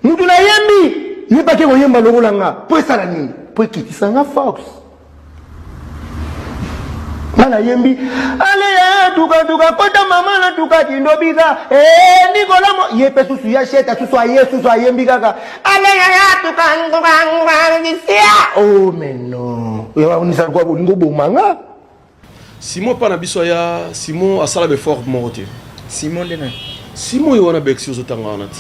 Mutu na yembi. Ye pas que vous yemba longolanga. Pour ça la nuit. Pour quitter ça na force. Mana yembi. Allez, tuka kota mama na tuka kindobika. Nicolas mo. Ye pe susu ya cheta susu yembi kaka. Allez, tuka. Oh mais non. On ça quoi bolingo bomanga. Simon Panabisoya, Simon a salé fort moroté. Simon Lena. Simon y wana bexi aux tanganat.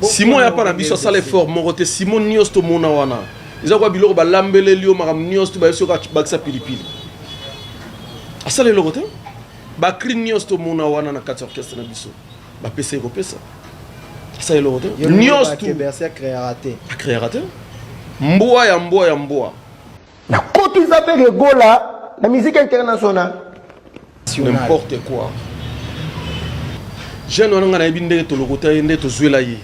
Simon ya Panabiso salé fort moroté. Simon nios to mona wana. Ils ont biloko ba lambele lio maram nios to ba soka baksa pilipili. A salé loroté. Ba cri nios to mona wana na 4 orchestre na biso. Ba pesa ko pesa. Ça est loroté. Nios to bercer créeraté. A créeraté. Mboa ya mboa. Na kotu zabe regola la musique internationale. N'importe quoi. Je n'ai pas de to logota yende to zuela ye.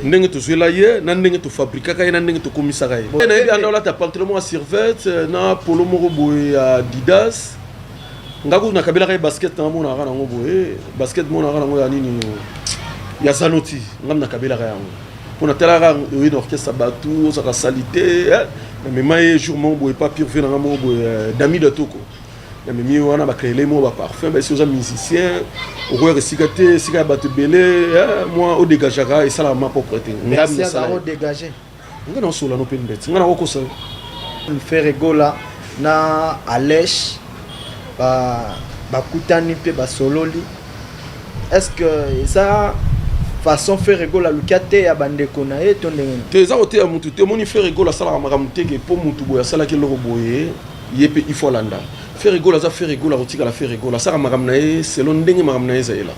Ndenge to zuela ye, na ndenge to fabrika kay na ndenge to komisa kay. Na yebi anda la ta pantalon à Servette na polo moko boy Adidas. Ngaku na kabila kay basket na mona kana ngo boy. Basket mona kana ngo ya nini ya Zanoti. Ngam na kabila kay yango. Pour na tela ka une orchestre batu, ça ka salité. Mais moi jour mon boy pas pire venant mon boy d'ami de toko. Mais mi wana ba créer les mots ba parfum ba si aux musiciens au roi recyclé sika ba te belé moi au dégagera et ça la ma propreté merci à au dégager ngana sola no pendet ngana ko ça faire rigola na alèche ba kutani pe ba sololi est-ce que ça façon faire rigola lukate ya bandeko na ye to ndenge te za ote ya mutu te moni faire rigola sala makamuteke po mutu boya sala ke loko boye yepe il faut landa faire rigola ça faire rigola rotika la faire rigola ça makamna ye selon ndenge makamna ye zaela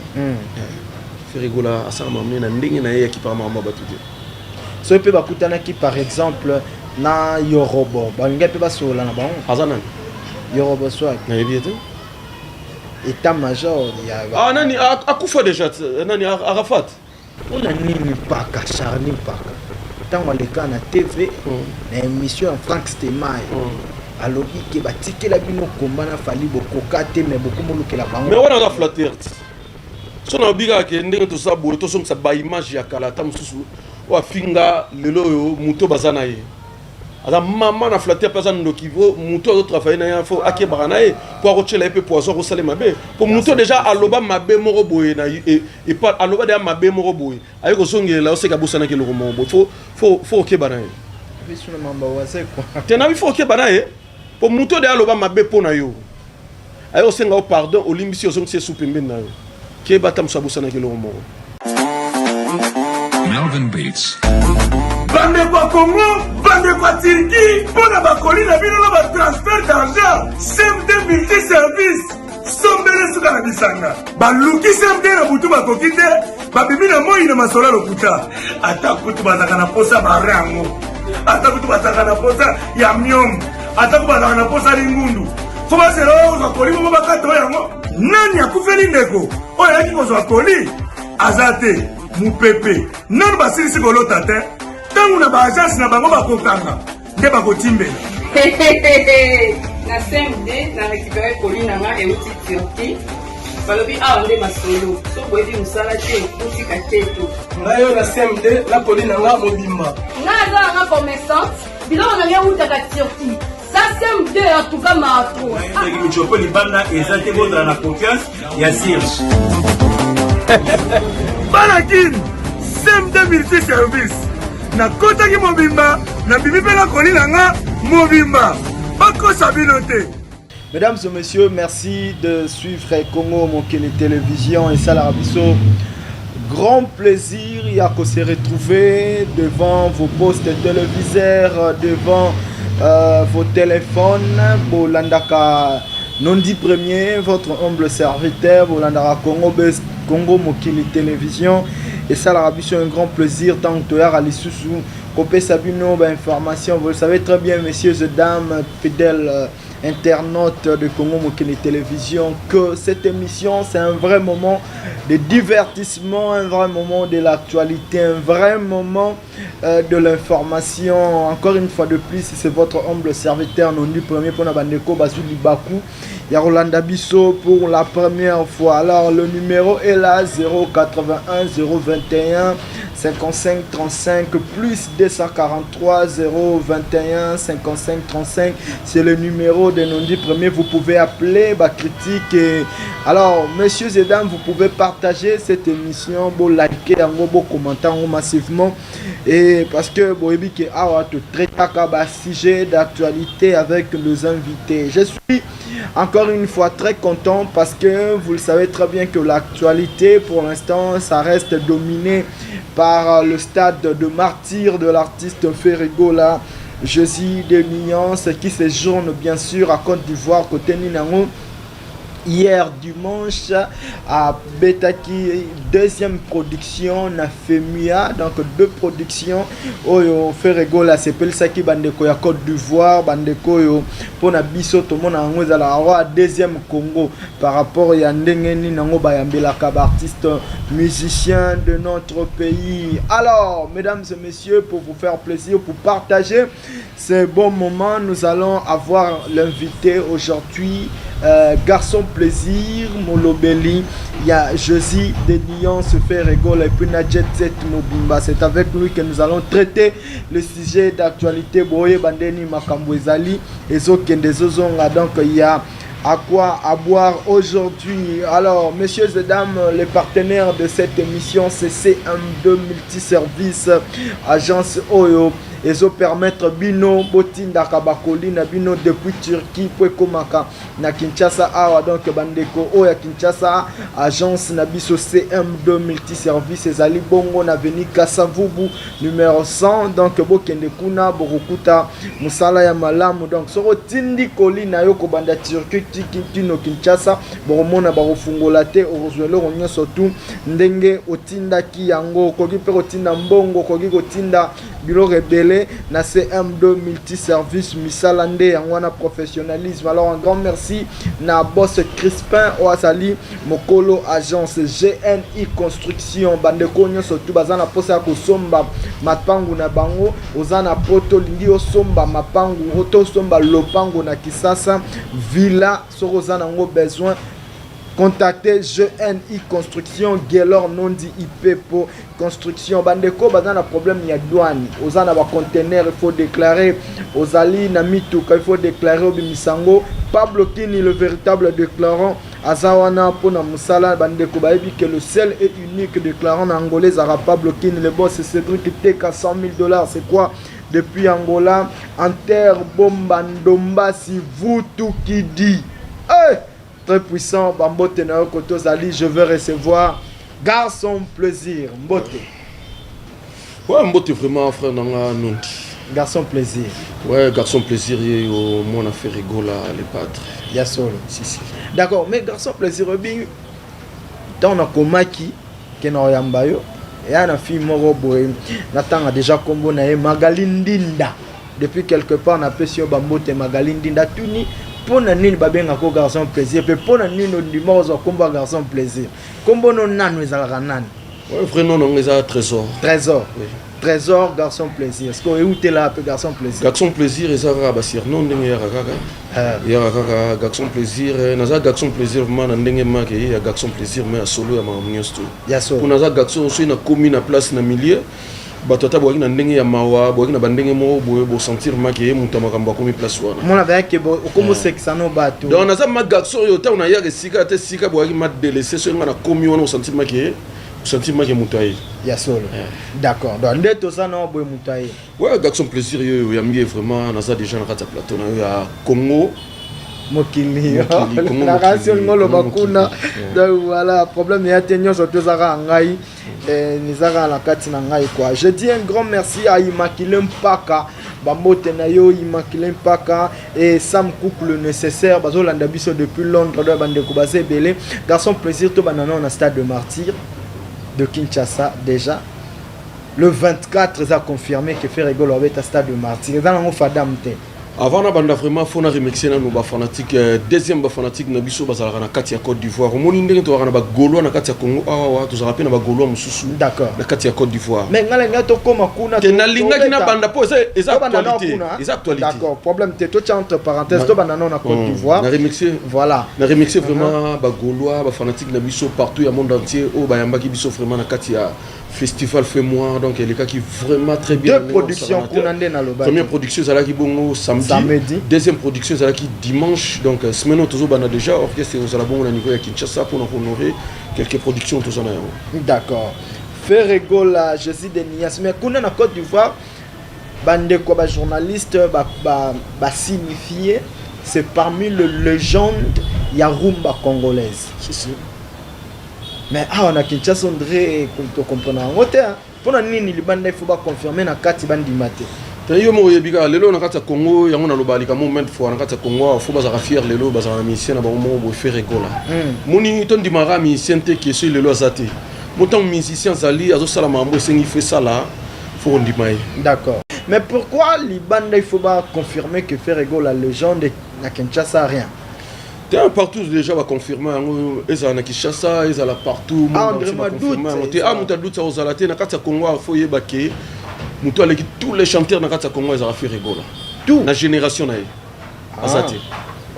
faire rigola ça makamna na ndenge na ye qui par mama batude so pe bakutana ki par exemple na yorobo banga pe basola na bango azana yorobo swag na yebiete état major ya nani akufa déjà nani Arafat on a nini paka charni paka tant les cas na TV na émission Frank Stemay alobi ke batikela bino komba na fali bokoka te mais beaucoup molukela bango mais wana ka flatter so na biga ke ndenge to sabo to songa ba image ya kala ta mususu wa finga lelo yo muto bazana ye ala mama na flatter personne ndokivo muto to travailler na ya fo akeba na ye pour rochela pe poison ko salema be pour muto déjà aloba mabe moko boye na et pas aloba de mabe moko boye ayi ko songela o seka busana ke loko mo faut okeba na ye biso na mamba wase quoi tena faut okeba na ye pour muto de aloba mabe pona yo ayo senga pardon olimbisi ozong se supembe na yo ke batam sabusana ke lomo Melvin Beats bande kwa Congo bande kwa Turquie pona bakoli na bino na ba transfert d'argent CMD multi service sombele suka na bisanga baluki CMD na butu bakoki te babimi na moi na masola lokuta ata kutu bazaka na posa barango ata kutu bazaka na posa ya myom ata kutu bazaka na posa lingundu fo baselo za koli mo bakato yango nani akufeli ndeko oyo yaki kozwa koli azate mupepe nani basilisi kolota te tangu na baagence na bango bakokanga nde bakotimbela na CMD na récupéré koli nanga euti Turquie balobi awa nde masolo so boyebi mosala te otika te to ngayo na CMD na koli nanga mobimba nga aza nanga commerçante biloko na ngai eutaka Turquie ça CMD en tout cas maatro michopo libanda eza te bozala na confiance ya Sirge banakini CMD multi service na kotaki mobimba na bibi mpe na koli nanga mobimba bakosa bino te. Mesdames et messieurs, merci de suivre Congo Mokele Télévision et Salah Rabisso. Grand plaisir il y a que se retrouver devant vos postes téléviseurs, devant vos téléphones. Bolandaka Nondi Premier, votre humble serviteur, Bolandaka Congo Mokele Télévision et Salah Rabisso. Un grand plaisir tant que tu as à l'issue. Copé Sabino, information, vous le savez très bien, messieurs et dames, fidèles internautes de Congo Mokele Télévision, que cette émission c'est un vrai moment de divertissement, un vrai moment de l'actualité, un vrai moment de l'information. Encore une fois de plus, c'est votre humble serviteur Nondi Premier pour Nabandeko Bazuli Baku Yarolanda Bisso pour la première fois. Alors le numéro est là, 081 021 55 35 plus 243 021 55 35. C'est le numéro de nos 10 premiers. Vous pouvez appeler, critique. Alors, messieurs et dames, vous pouvez partager cette émission, liker, commenter massivement. Et parce que Boébi qui a traité un sujet d'actualité avec nos invités. Je suis encore une fois très content parce que vous le savez très bien que l'actualité pour l'instant ça reste dominé par le stade de martyr de l'artiste Ferregola, Jésus de Nuance qui séjourne bien sûr à Côte d'Ivoire côté Ninango. Hier dimanche à Betaki, deuxième production na Femia, donc deux productions oyo Ferregola s'appelle ça qui bandeko ya Côte d'Ivoire bandeko yo pona biso to mona ngo za la deuxième Congo par rapport ya ndengeni nango bayambela ka artiste musicien de notre pays. Alors mesdames et messieurs, pour vous faire plaisir, pour partager ce bon moment, nous allons avoir l'invité aujourd'hui, Garçon Plaisir Molobeli. Il y a Josie de Nuance Ferregola et puis Nadjet Zet Mobimba. C'est avec lui que nous allons traiter le sujet d'actualité. Boye Bandeni Makambouezali et Zokende Zozonga. Donc il y a à quoi à boire aujourd'hui. Alors, messieurs et dames, les partenaires de cette émission, c'est CM2 Multiservice, agence Oyo. Et ça permettre bino botinda kabakoli na bino depuis Turquie pour komaka na Kinshasa awa donc bandeko oya Kinshasa agence na biso CM2 Multiservice ezali bongo na veni Kasavubu numéro 100 donc bokende kuna bokuta musala ya malamu donc soro tindi koli na yo ko banda Turquie tino Kinshasa bomona barofungola te orozwelo ronyo surtout ndenge otinda ki yango koki pe otinda mbongo koki otinda bilo rebelle na CM2 Multiservice misalande yangwana professionnalisme. Alors un grand merci na boss Crispin Oasali Mokolo agence GNI construction bandeko nyonso tu bazana posa ko somba mapangu na bango ozana poto lingi osomba mapangu oto somba lopango na Kisasa villa sorozana ngo besoin. Contactez GNI Construction, Gelor Nondi IP pour construction. Bandeko, bazana problème il y a douane. Ozana ba conteneur, il faut déclarer. Ozali Namituka, il faut déclarer au Bimisango. Pablo Kini, le véritable déclarant. Azawana Pona Musala, Bandeko Baebi, que le seul et unique déclarant angolais, Zara Pablo Kini, le boss, c'est Cédric Teka, $100 000. C'est quoi? Depuis Angola, Anter Bombandomba, si vous tout qui dit. Hey! Très puissant, Bambote Nao Koto Zali, je veux recevoir Garçon Plaisir, Mbote. Ouais, Mbote vraiment frère Nanga Nondi. Garçon Plaisir. Ouais, Garçon Plaisir, au mon affaire Rigola, les pâtres. Yassolo. Si. D'accord, mais Garçon Plaisir, dans na komaki, Keno Yambayo, et y a une fille Moroboé, Nathan a déjà combo na Magalindinda. Depuis quelque part, on a appelé sur Bambote Magalindinda, Tuni. Pour nani babenga ko Garçon Plaisir pe pour nani no numéro zo komba Garçon Plaisir kombo no nanu ezalaka nani ouais vrai non eza Trésor oui. Trésor Garçon Plaisir est-ce que où t'es là pe Garçon Plaisir ezara basir non ndenge ya kaka Garçon Plaisir naza Garçon Plaisir vraiment ndenge make ya Garçon Plaisir mais solo ya mamnyosto ya solo pour naza Garçon so na commune na place na milieu batata boki na ndenge ya mawa boki na bandenge mo bo sentir make muta makambo komi place wana mona ba ke bo komo sexano bato donc naza ma garçon yo ta na ya sika te sika boki ma délaisser so ngana komi wana sentir make mutaye ya solo d'accord donc ndeto ça no boy mutaye ouais Garçon Plaisir yo ya mie vraiment naza déjà na kata plateau na ya Congo mokili la ration ngolo bakuna donc voilà problème ya tenyo surtout zaka ngai nizaka la kati na ngai quoi. Je dis un grand merci à Immaculée Mpaka Bambote na yo Immaculée Mpaka et Sam Cook le nécessaire bazolanda biso depuis Londres de bandeko basé belé Garçon Plaisir to banana on a stade de martyr de Kinshasa déjà le 24 ça a confirmé que Ferregola est à stade de martyr dans on fadam te. Avant na banda vraiment faut na remixer na no ba fanatique deuxième ba fanatique na biso bazala na kati ya Côte d'Ivoire moni ndenge to na ba Gaulois na kati ya Congo awa to zara pe na ba Gaulois mususu d'accord na kati ya Côte d'Ivoire mais ngala ngato koma kuna te na linga kina banda po c'est actualité d'accord problème te to entre parenthèses to banda na Côte d'Ivoire na remixer voilà na remixer vraiment ba Gaulois ba fanatique na biso partout ya monde entier o ba yamba ki biso vraiment na kati ya Festival fait moi, donc les cas qui vraiment très bien. Deux productions première production c'est là qui bon samedi. Deuxième production c'est là qui dimanche. Donc semaine où toujours bana déjà orchestre aux alabons au niveau de Kinshasa pour nous honorer quelques productions tous en d'accord. Ferregola, Jésus de Nias, mais qu'on a en Côte d'Ivoire, bande quoi journaliste ba signifié c'est parmi les légendes Yarumba congolaise. Mais on a Kinshasa André qu'on comprend en hauteur. Pour nini li bande il faut pas confirmer na kati bandi maté. Yo mo yebiga lelo na kati Congo yango na lobali ka moment fois na kati Congo faut baza fier lelo baza musicien na ba mo bo Ferregola. Moni ton dimara musicien te qui sur lelo azate. Montant musicien zali azo sala mambo sengi fait ça là faut ndimaye. D'accord. Mais pourquoi les bandes il faut pas confirmer que Ferregola la légende na Kinshasa rien? Partout déjà va confirmer ils en Kinshasa ils là partout muta doute aux alaté na kati Congo faut yebake muto aleki tous les chanteurs na kati Congo ils ont fait Ferregola tout na génération na azate.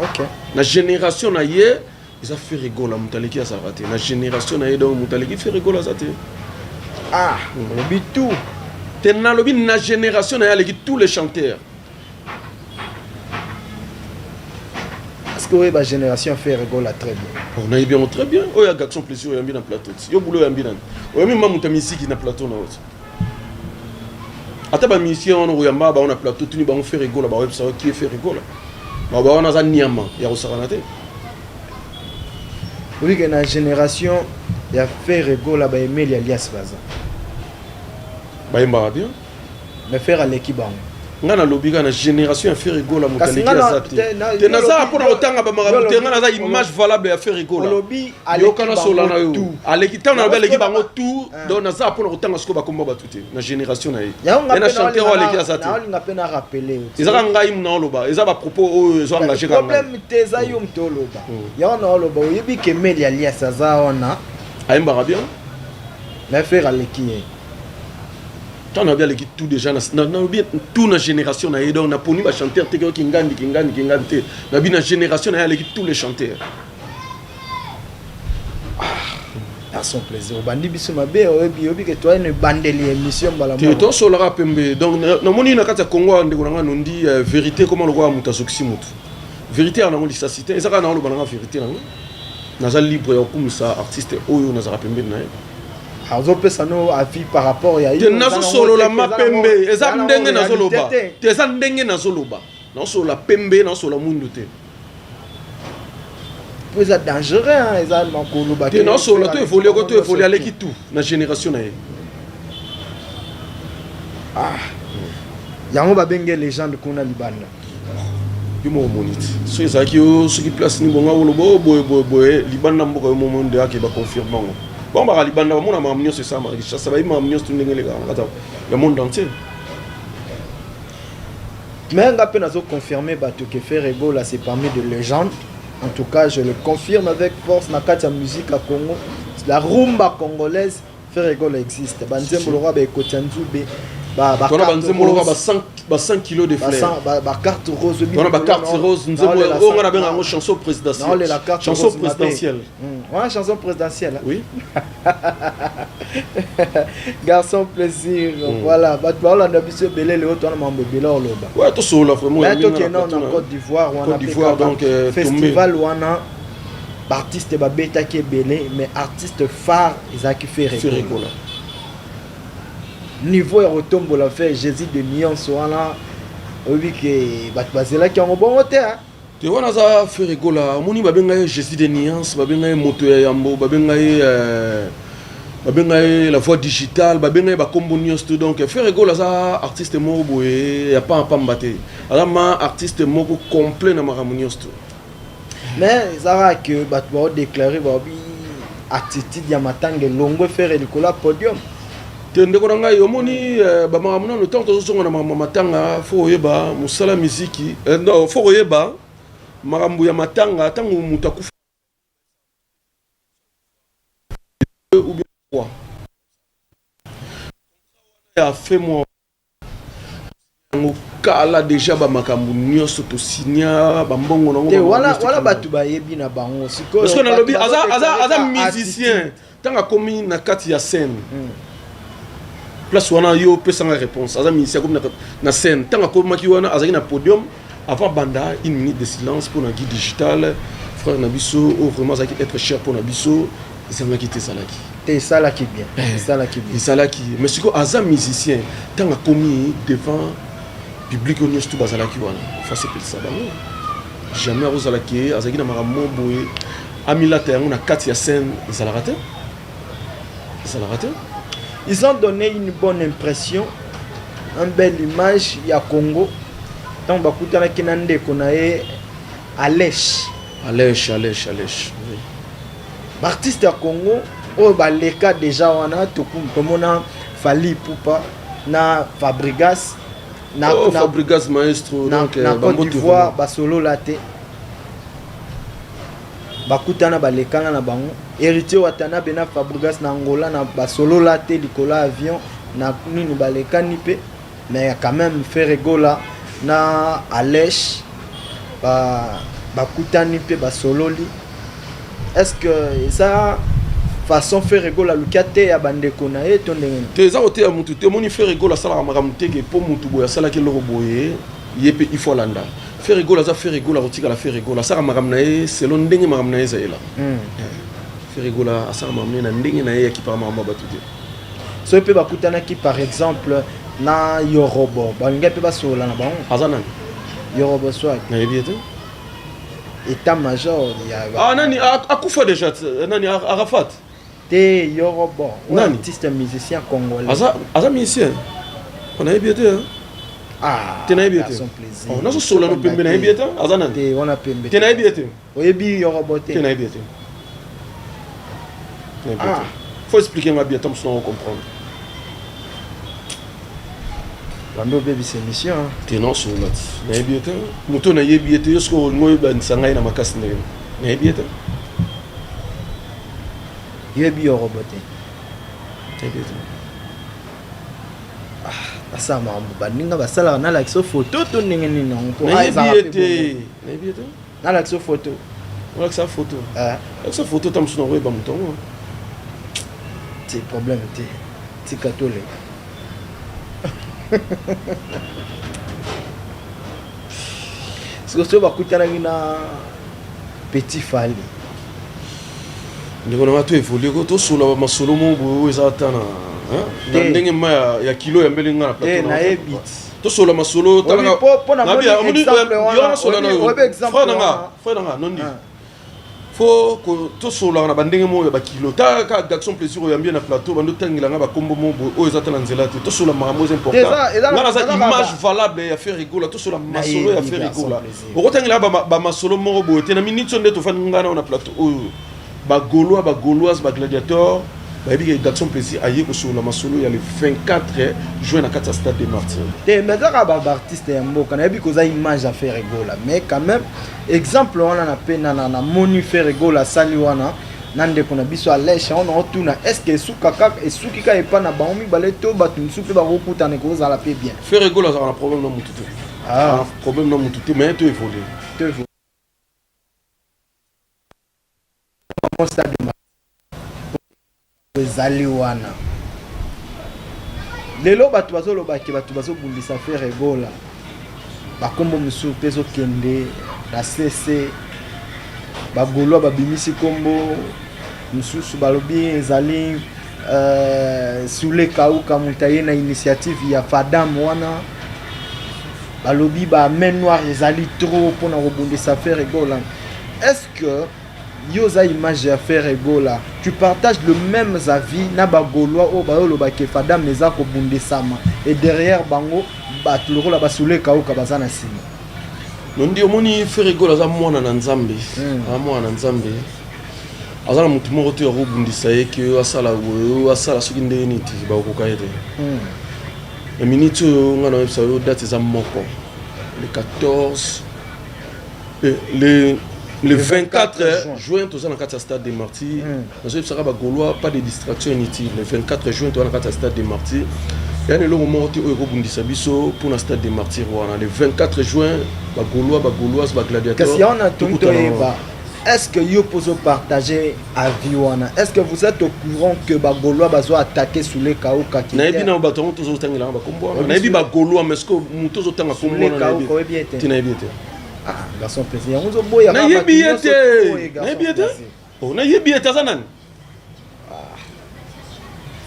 OK. Na génération na ye ils ont fait Ferregola muto aleki azate na génération na ye donc muto aleki Ferregola azate. Le but tout tena lobi na génération na ye aleki tous les chanteurs. Que la génération fait Ferregola très bien. On a bien très bien. Oh, il y a Gaxon Plaisir, il y a bien un plateau. Il y a boulot, il y a bien. Oh, même maman ta musique na plateau na haute. Ata ba mission on oyamba ba on a plateau tuni ba on fait Ferregola ba web ça qui est Ferregola. Ba on a za niama ya rosaranate. Oui que na génération il y a Ferregola ba Emile alias Baza. Ba yamba bien. Mais faire à l'équipe ngana lobika na génération ya Ferregola mutaliki azate te naza pona otanga ba marabu te ngana za image valable ya Ferregola lobi yokana solana yo aleki tana ba leki bango tout donc naza pona otanga siko ba komba batute na génération na ye na chanteur aleki azate na linga pena rappeler ezaka ngai mna loba eza ba propos o zo engagé ka problème teza yo mtoloba ya ona loba oyebi ke Meli alias aza ona ayemba bien mais faire aleki on a bien tout déjà toute la génération na donc na poni ba chanteur te ki ngandi te na bi na génération na l'équipe tous les chanteurs à son plaisir bandi biso mabe obi que toi une bandeli émission bala mo to so la pembe donc na moni na kata Congo ndeko na ngondi vérité comment le roi mutazoksi mutu vérité na ngondi ça cité ezaka na lo bana vérité na za libre ya kumisa artiste oyo na za pembe na azopesa no avis par rapport ya te nazo solo la mapembe eza ndenge nazo loba te eza ndenge nazo loba na solo la pembe na solo mundu te vous êtes dangereux eza makolo ba te na solo to évoluer aleki tout na génération na ye yango ba benge légende kuna libanda bimo monite so ezaki yo soki place ni bonga wolobo boy libanda mboka yo momonde ake ba confirmer bon bah Libanda mon amamnion c'est ça ça va imamnion tout les gars le monde entier mais on a peine confirmer que Ferregola c'est parmi de légendes en tout cas je le confirme avec force na kati ya musique à Congo la rumba congolaise Ferregola existe banzembo le roi ba ekotanzube ba 100 kilos de fleurs ba carte rose on a carte rose nous on a bien une chanson présidentielle chanson présidentielle ouais chanson présidentielle oui garçon plaisir voilà on a biso belé le autre on a mambo belé loba ouais to solo vraiment mais to que non en Côte d'Ivoire on a fait donc festival wana artiste ba beta qui belé mais artiste phare Isaac Ferregola niveau ya retombo la fait Jésus de nuance wana obi ke bat bazela ki en bon hôtel te wana za Ferregola moni babenga Jésus de nuance babenga moto ya yambo babenga la voix digitale babenga ba kombo news tout donc Ferregola za artiste mo boye ya pa mbate alama artiste moko complet na maramonios tout mais ça que bat ba déclarer ba bi attitude ya matange longo faire Nicolas podium ndeko ngai omoni ba makamuna le temps tozonga na matanga fo yeba musala muziki non fo yeba makambu ya matanga tangu mutakufa ou bien quoi a fait moi kala déjà ba makambu nyonso to signa ba mbongo nango te wala batu ba yebi na bango siko parce que na lobby aza musicien tanga komi na kati ya scène place wana yo pesa nga réponse aza ministère comme na scène tant que maki wana azaki na podium avant banda une minute de silence pour na guide digital frère Nabiso ou vraiment azaki être cher pour Nabiso ezangaki te salaki te salaki bien salaki bien salaki mais siko aza musicien tant que commis devant public on tout bazalaki wana face pe ça bango jamais ozalaki azaki na makambo boye amila te yango na kati ya scène ezalaka te ils ont donné une bonne impression, une belle image ya Congo. Tant bakutana kinande konae Alèche. Artiste ya Congo o baleka déjà wana tokum komona Fali Poupa na Fabregas na Fabregas maestro donc na Côte d'Ivoire ba solo laté. Bakutana balekanga na bango héritier watana bena Fabregas na Angola na basolo la te likola avion na nini balekani pe mais quand même Ferregola na Alèche bakutani pe basolo li est-ce que ça façon Ferregola lukate ya bandeko na ye to ndenge te za ote ya mutu te moni Ferregola sala makamuteke po mutu boya sala ke loko boye yepe il faut landa Ferregola za Ferregola rotika la Ferregola sala makamnae selon ndenge makamnae za ela Ferregola sala makamnae na ndenge na ye ki par mama batude so pe bakutana ki par exemple na Yorobo bange pe basola na bango azana Yorobo swag na yebiete état major ya nani akufa déjà nani Arafat te Yorobo nani artiste musicien congolais aza musicien on a yebiete ah tena biete oh nazo sola no pembe na biete azana te wana pembe tena biete oyebi Yorobo te tena biete faut expliquer ma biete on comprendre bando baby c'est mission tena sola na biete moto na yebiete yosko ngoy ban sangai na makasi na biete yebi Yorobo te biete asa mambo baninga basala na like so photo to ndenge nini ngo na yebiete na like so photo wala sa photo sa photo tam suna roba mutongo c'est problème ti katole so bakutana na Petit Fali ndiko na watu evolue ko to sula masolo mo bo ezatana na ndenge ma ya kilo ya mbele ngana plateau na ebit to sola masolo talanga na bia exemple wana sola na frère nga nondi faut ko to sola na bandenge mo ya ba kilo ta ka d'action plaisir ya mbele na plateau bando tangila nga ba kombo mo o ezatana nzela te to sola mamo important ngana za image valable ya faire rigola to sola masolo ya faire rigola o tangila ba masolo mo bo te na minute onde to fan ngana na plateau ba gauloise ba gladiateur ba bi d'action plaisir aye ko sur la masolo ya le 24 juin na 4 stade des Martyrs te mais ça ba artiste ya mboka na bi ko za image à faire rigola mais quand même exemple wana na pena na moni faire rigola sali wana nande ko na biso Alèche on otuna est-ce que suka kaka esuki ka epa na baomi baleto batu nsupe ba rokuta ne ko za la pe bien faire rigola ça a un problème na mututu problème na mututu mais to évoluer stade ezali wana lelo bato bazolobaki bato bazobundisa faire rigola bakombo mosusu mpe ezokende na cc bagolwa babimisi kombo mosusu balobi ezali sule kauka moto aye na initiative ya fadam wana balobi ba main noire ezali trop mpona kobundisa faire rigola est-ce que yoza image ya faire rigola tu partages le même avis na bagolwa o ba lo ba ke fadam neza ko bundesama et derrière bango bat loko la basule kauka bazana sima nondi omoni faire rigola za mwana na nzambe mwana na nzambe azala mutu moko te ro bundisa ye ke asala soki ndenge niti ba ko kaide la minute ngana websa yo date za moko le 14 le 24 juin, tout ça dans le stade des Martyrs. Dans ce sera Gaulois, pas de distraction inutile. Le 24 juin, tout dans le stade des Martyrs. Il y a un moment où il y a pour le stade des Martyrs. Le 24 juin, Gaulois, Gladiateur. Qu'est-ce qu'il y a est-ce que vous pouvez partager à Viwana? Est-ce que vous êtes au courant que Bagolois va attaquer sous les KO Kaki? Naibi na bato tous autant là ba kombo. Naibi Bagolois mais ce que tous autant à kombo na naibi. Naibi était. Ah, garçon plaisir. On zo boya. Naibi était. Naibi était. Oh, naibi était zanan.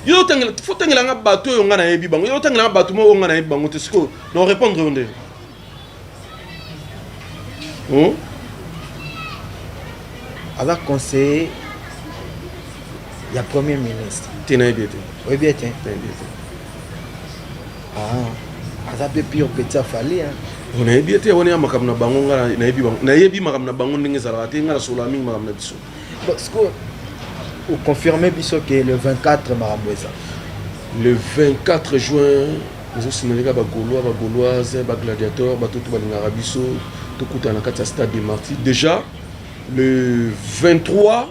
Yo tangela faut tangela nga bato yo nga naibi bango. Yo tangela bato mo nga naibi bango tesiko. Non répondre onde. Avec conseiller, il y a Premier ministre. Tu n'as bien été. Oui, bien été. Ah, avec pire petit affalé. On a bien été, on est à Makamna Bangon, on a bien Makamna Bangon, on a Solami, Makamna Bissou. Parce que vous confirmez que le 24 Maramboueza. Le 24 juin, nous avons signé les Gaulois, Gladiateur, tout Arabiso, tout le stade des Martyrs. Déjà, le 23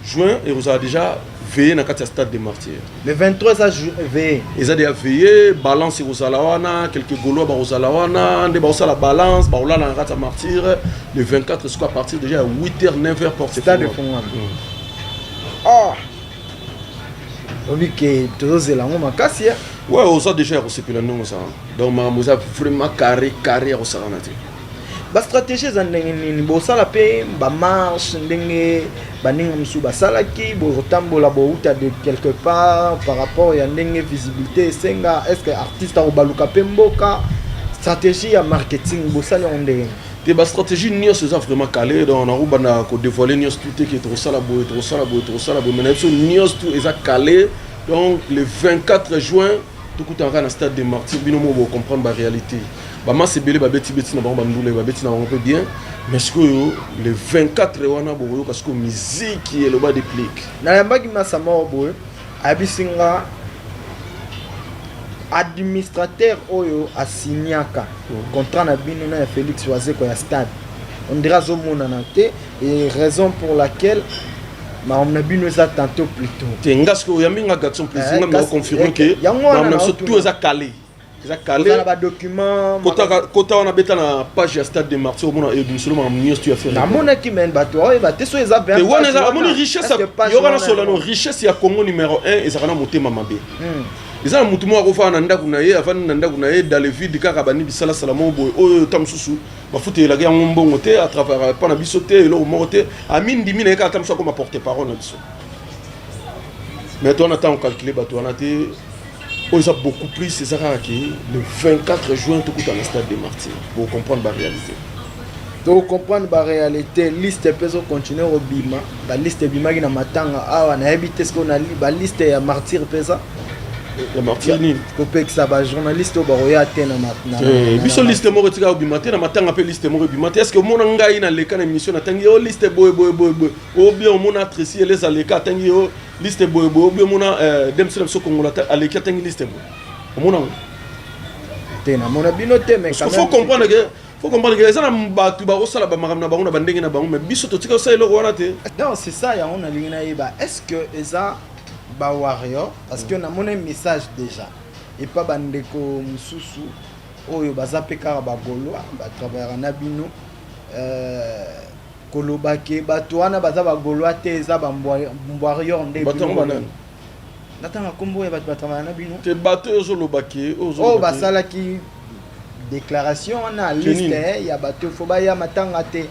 juin, et vous avez déjà veillé dans le stade des Martyrs. Le 23, ça veillé. Ils ont déjà veillé, balance Rosalawana, quelques Gaulois Rosalawana, la balance, dans le Martyr. Le 24, c'est à partir déjà à 8h, 9h pour ce stade de fond. Ah! On dit que tous les gens ont cassé. Ouais, on a déjà reçu le nom. Donc, on a vraiment carré au Saranati. La stratégie est la marche, de quelque part par rapport à la visibilité. Est-ce que l'artiste a une stratégie à marketing? La stratégie est vraiment calée. On a dévoilé tout qui est trop salabo, trop salabo. Mais tout est calé. Donc, le 24 juin, tout le monde dans le stade des Martyrs, on va comprendre la réalité. Bah c'est belé ba beti na bango bandule ba beti na on peut bien mais ce que le 24 wana boyo parce que musique est le bas des pliques na yamba ki masama boyo abisinga administrateur oyo asignaka contrat na bino na Félix Oise ko ya stade on dira zo mona na te et raison pour laquelle on a bino za tantôt plus tôt tenga ce que yaminga gatson plus nga confirmer que on a tout ça calé. Calé. On a des documents. Quand on a bêta la page du stade de Martyrs, on a eu seulement un ministre qui a fait. La monnaie qui mène bateau, il va te souhaiter ça. Et on a une richesse. Il y aura la richesse. Il y a Congo numéro 1 et ça va monter Mamabé. Ils ont monté moi refaire nanda kunaye avant nanda kunaye dans le vide kakabani bisala salamo boy oh tamsusu ba fouté la guerre ngombo ngote à travers pas na bisoté lo morté amine dimine ka tamso comme porter parole na biso. Mais toi on attend calculer bateau on a été on a beaucoup plus, c'est ça qui le 24 juin, tout dans le stade des Martyrs, pour comprendre la réalité. Pour comprendre la réalité, liste peut continuer au Bima, la liste Bima qui n'a matanga, ah on a habité ce qu'on a lu, la liste est Martyr pesa. La Martyr ni. Copé que ça va journaliste au Baroya Atena maintenant. Biso liste mo retika au Bima, na matanga pe liste mo Bima. Est-ce que mon ngai na leka na émission na tangi o liste boy o bien mon atreci les aleka tangi o liste boy ou bien mon dem selam so kongola aleka tangi liste boy. Mon tena mon binote mais quand faut comprendre que ça na batu ba osala ba makamna bango na bandenge na bango mais biso to tika ça eloko wana te. Non, c'est ça ya on a lingina yeba. Est-ce que eza ba warrior parce que na mon message déjà et pas bandeko mususu oyo bazapeka ba Gaulois ba travailler na bino kolobake bato wana baza ba Gaulois te eza ba warrior nde bino natanga kombo ya bato ba travailler na bino te bato ozo lobake ozo oh basala ki déclaration na liste ya bato faut ba ya matanga te.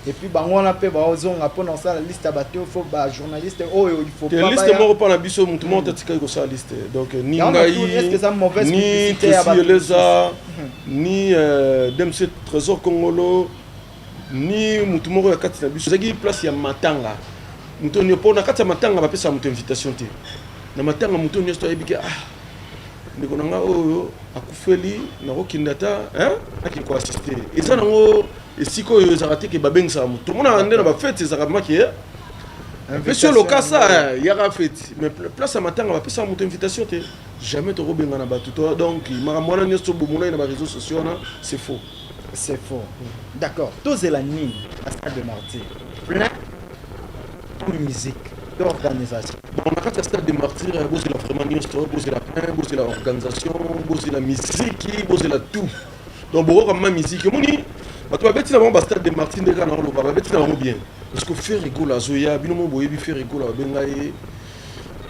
Et puis bango on a pe ba ozonga pour dans ça la liste bateau faut ba journaliste oh il faut pas liste mo pas na biso mutu mo tatika ko sa liste donc ni ngai est-ce que ça mauvaise publicité à Leza ni DMC Trésor Congolo ni mutu mo ya kati na biso zaki place ya matanga mutu ni po na kati ya matanga ba pesa mutu invitation te na matanga mutu ni sto ebika ndiko nanga oyo akufeli na kokindata akiko assister eza nango esiko yo zarate ke babeng sa tout le monde a ndé na ba fête za kamaki mais sur le cas ça il y a fête mais place à matin on va passer une invitation jamais te robenga na batu donc makamwana nyoso bomona na ba réseaux sociaux c'est faux d'accord tous la nuit à stade de Martyrs plein de musique d'organisation on a quatre stade de Martyrs c'est la vraiment nyoso c'est la plein c'est la organisation c'est la musique c'est la tout donc beaucoup comme musique moni bato babeti na bango ba stade de Martyrs ndeka na lo ba beti na bango bien parce que faire rigolo à Zoya bino mo boyebi faire rigolo à bengaye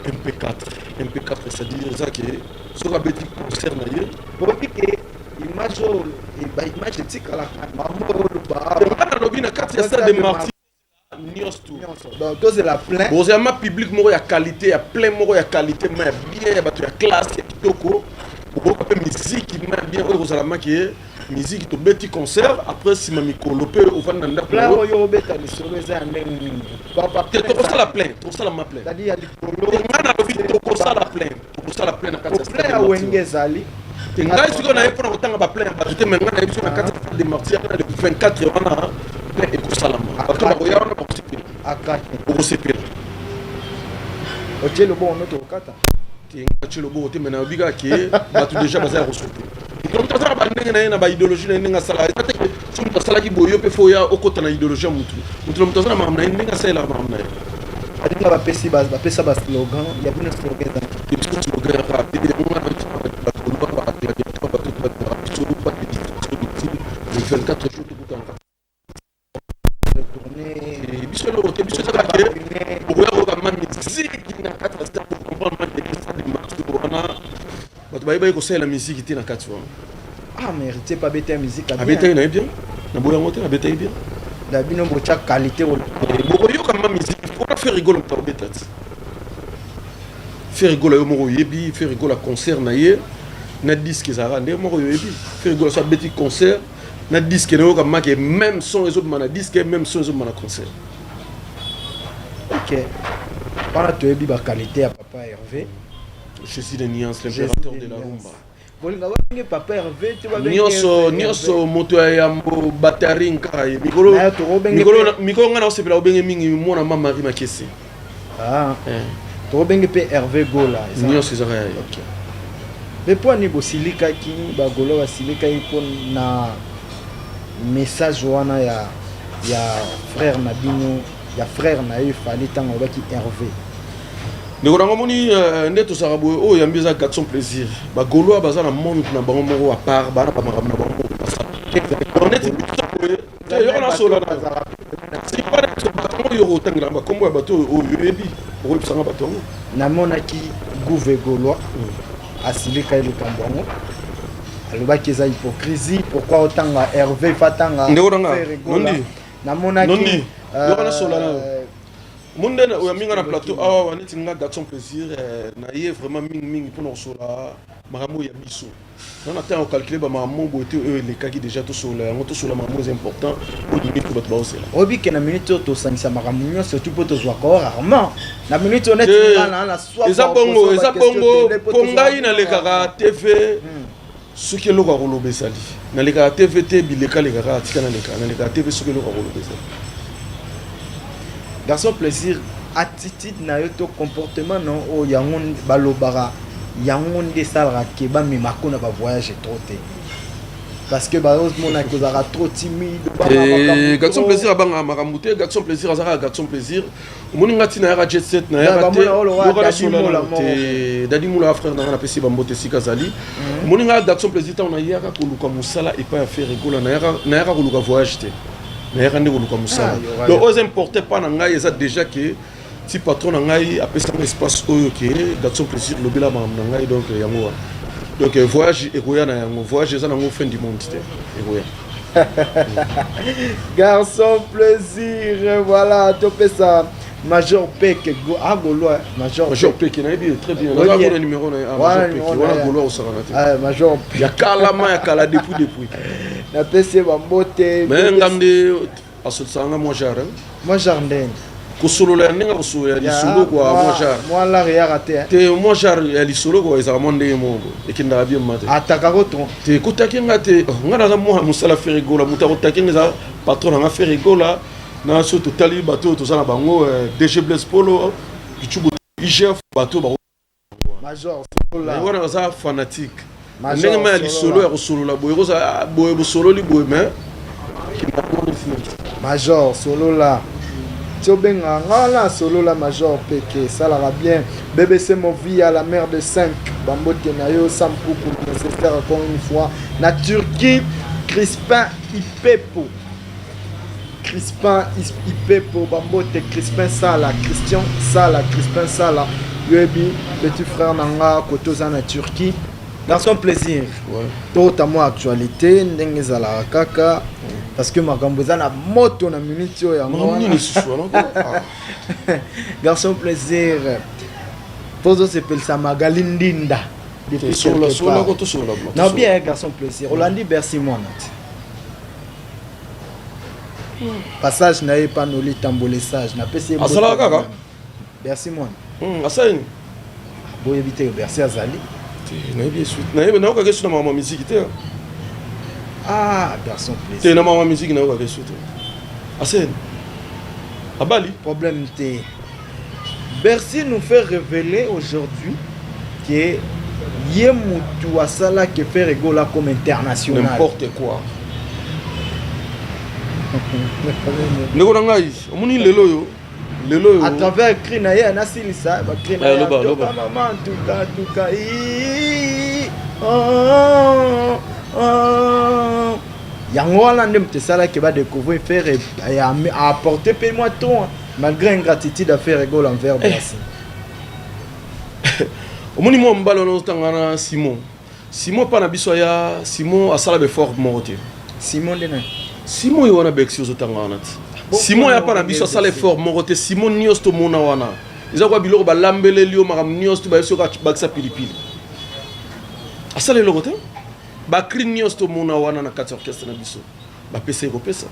MP4 c'est-à-dire ça que ce qu'on petit concert na ye pour dire que image image etikala maman on lobi na carte ça de Martin Nios tout donc c'est la plein bon c'est ma public moko ya qualité ya plein moko ya qualité mais bien ya bato ya classe ya kitoko pour que musique bien aux alamaki musique to beti concert après si ma mikolope au fan nda plein yo beta ni solo za ndenge papa te to ça la plein to ça la ma plein c'est-à-dire il y a du polo ngana lobi to ça la plein na kati plein ya wenge zali ngai siko na epona kotanga ba plein ba te mais ngana ebiso na kati de martyr na de 24 wana plein et salama bato ba koya wana ba kosepela akate ba kosepela otielo bon noto kata tinga chelo bo te mena biga ke bato déjà bazala resoute donc tazala ba ndenge na ba idéologie na ndenge sala ate so mutu sala ki boyo pe foya okota na idéologie mutu tazala mamna ndenge sala mamna adinga ba pesi ba pesa ba slogan ya bino slogan za petit slogan rapide on a ba 24 jours de boucan tourner biso lo te biso sala ke boya ko ma musique na kata sta pour comprendre ma de marche wana bato baye ko sala musique te na kati wana ah mérité pas bête musique a bête na bien na boya moté na bête bien la bino bocha qualité boko yo comme musique pour faire rigoler pour bête faire rigoler yo moko yebi faire rigoler concert na ye na disque ça rende moko yebi faire rigoler ça petit concert na disque na yo comme que même son les autres mana disque même son les autres mana concert ok para to yebi ba qualité ya papa Hervé je suis de Niance l'impérateur de la rumba bolinga ba papa Hervé tu vas Nioso moto ya mbo batarinka mikolo ngana osepela obenge mingi mona mama Marie Makesi ah to benge pe Hervé Gola Nioso ezaka ok mais pour ni bosilika ki ba golo basilika iko na message wana ya frère Nabino ya frère na yo fallait tango ba ki Hervé ndeko nango moni nde tosaka boye oyo yambi eza garçon plaisir bagoloa baza na monde na bango moko à part bana bamakambo na bango neti boye yoko nasola si pana batongo yoko otangela bakombo ya bato oyo oyebi okoyebisanga batongo namonaki Gouve Gaulois asilika likambo yango alobaki eza hypocrisie pourquoi otanga Hervé fatanga ndeko nanga nondi namonaki yoko nasola na monde na minga na plateau awa waneti nga garçon plaisir na ye vraiment mingi pour sola makambo ya biso on attend au calculer ba makambo bote les cas qui déjà tout sola yango tout sola makambo c'est important pour limite pour bato baosela obi ke na minute to sangisa makambo nyonso surtout pour to zwa ko rarement na minute honnête na soit eza bongo pongai na lekaka TV soki eloko akoloba esali na lekaka TV te bileka lekaka atika na lekaka TV soki eloko akoloba esali garçon plaisir attitude na yo to comportement non o yango balobara yango nde salaka ke ba memako na ba voyage trop te parce que ba mona ko zara trop timide ba garçon plaisir abanga makambo te garçon plaisir azaka garçon plaisir omoni ngati na ya jet set na ya te dadi mula frère na pesi ba mbote sika zali omoni nga garçon plaisir ta on a yaka ko luka musala et pas faire rigola na yaka ko luka voyage te mais rendez vous comme ça le ose importé pas na ngai eza déjà que si patron na ngai apesa un espace oyo que garçon plaisir le bila mam na ngai donc yango donc voyage et koya na yango voyage eza na ngo fin du monde te et koya garçon plaisir voilà topé ça Major Pek Golo Major Pek na bien très bien là le numéro na Major Pek voilà Golo au Saranate ah Major ya kalama ya kala depuis na PC ba mbote mais ngamde asotanga mo jara ndenge ko solo la ndinga ko solo ya lisolo kwa mo jara moi la ya raté te mo jara ya lisolo ko eza monde mo ekinda bien mate ataka ko ton te ko takinga te ngana za mo musala ferigola muta ko takinga za patron na ferigola na so totali bato to sana bango DG Blaise Polo kichubu IGF bato ba Major solo la wana za fanatique ndenge ma lisolo ya ko solo la boye ko za boye solo li boye mais Major solo la Tiobenga ngala solo la Major Peke ça la va bien BBC Movie à la mer de 5 Bambote na yo sampu pour nécessaire encore une fois na Turquie Crispin Ipepo Crispin IP pour Bambote, Crispin Sala, Christian Sala, Crispin Sala, Yoebi, petit frère Nanga, Kotoza na Turquie. Garçon plaisir. Tout à moi actualité, Ndengezala Kaka, parce que ma gamboza na moto na minute yo ya Garçon plaisir. Pozo s'appelle ça Magalindinda. Non bien garçon plaisir. Rolandi Bercy moi. Passage na pas noli tambolé sage na PC. Asala kaka. Bercy moi. Asaini. Bo éviter Bercy Azali. Na oka kesu na mama musique te. Ah, garçon plaisir. Te na mama musique na oka kesu te. Asaini. Abali. Problème te. Bercy nous fait révéler aujourd'hui que Yemutu Asala qui fait rigola comme international. N'importe quoi. Ndeko na ngai, omuni lelo yo. À travers écrit na ye na silisa, ba écrit na maman tuka. Yango wana ndem te sala ke ba découvrir faire apporter paye-moi ton malgré ingratitude à faire rigole envers Bercy. Omoni mo mbalo no tangana Simon. Simon pa na biso ya Simon asala be fort morote. Simon dena. Simon yo wana bexi zo tangana. Simon ya pa na biso asala fort morote. Simon nios to mona wana. Iza kwa biloko ba lambele lio makam nios to ba yeso ka baksa pilipili. Asala loko te. Ba clean nios to mona wana na kati orchestre na biso. Ba pesa ko pesa.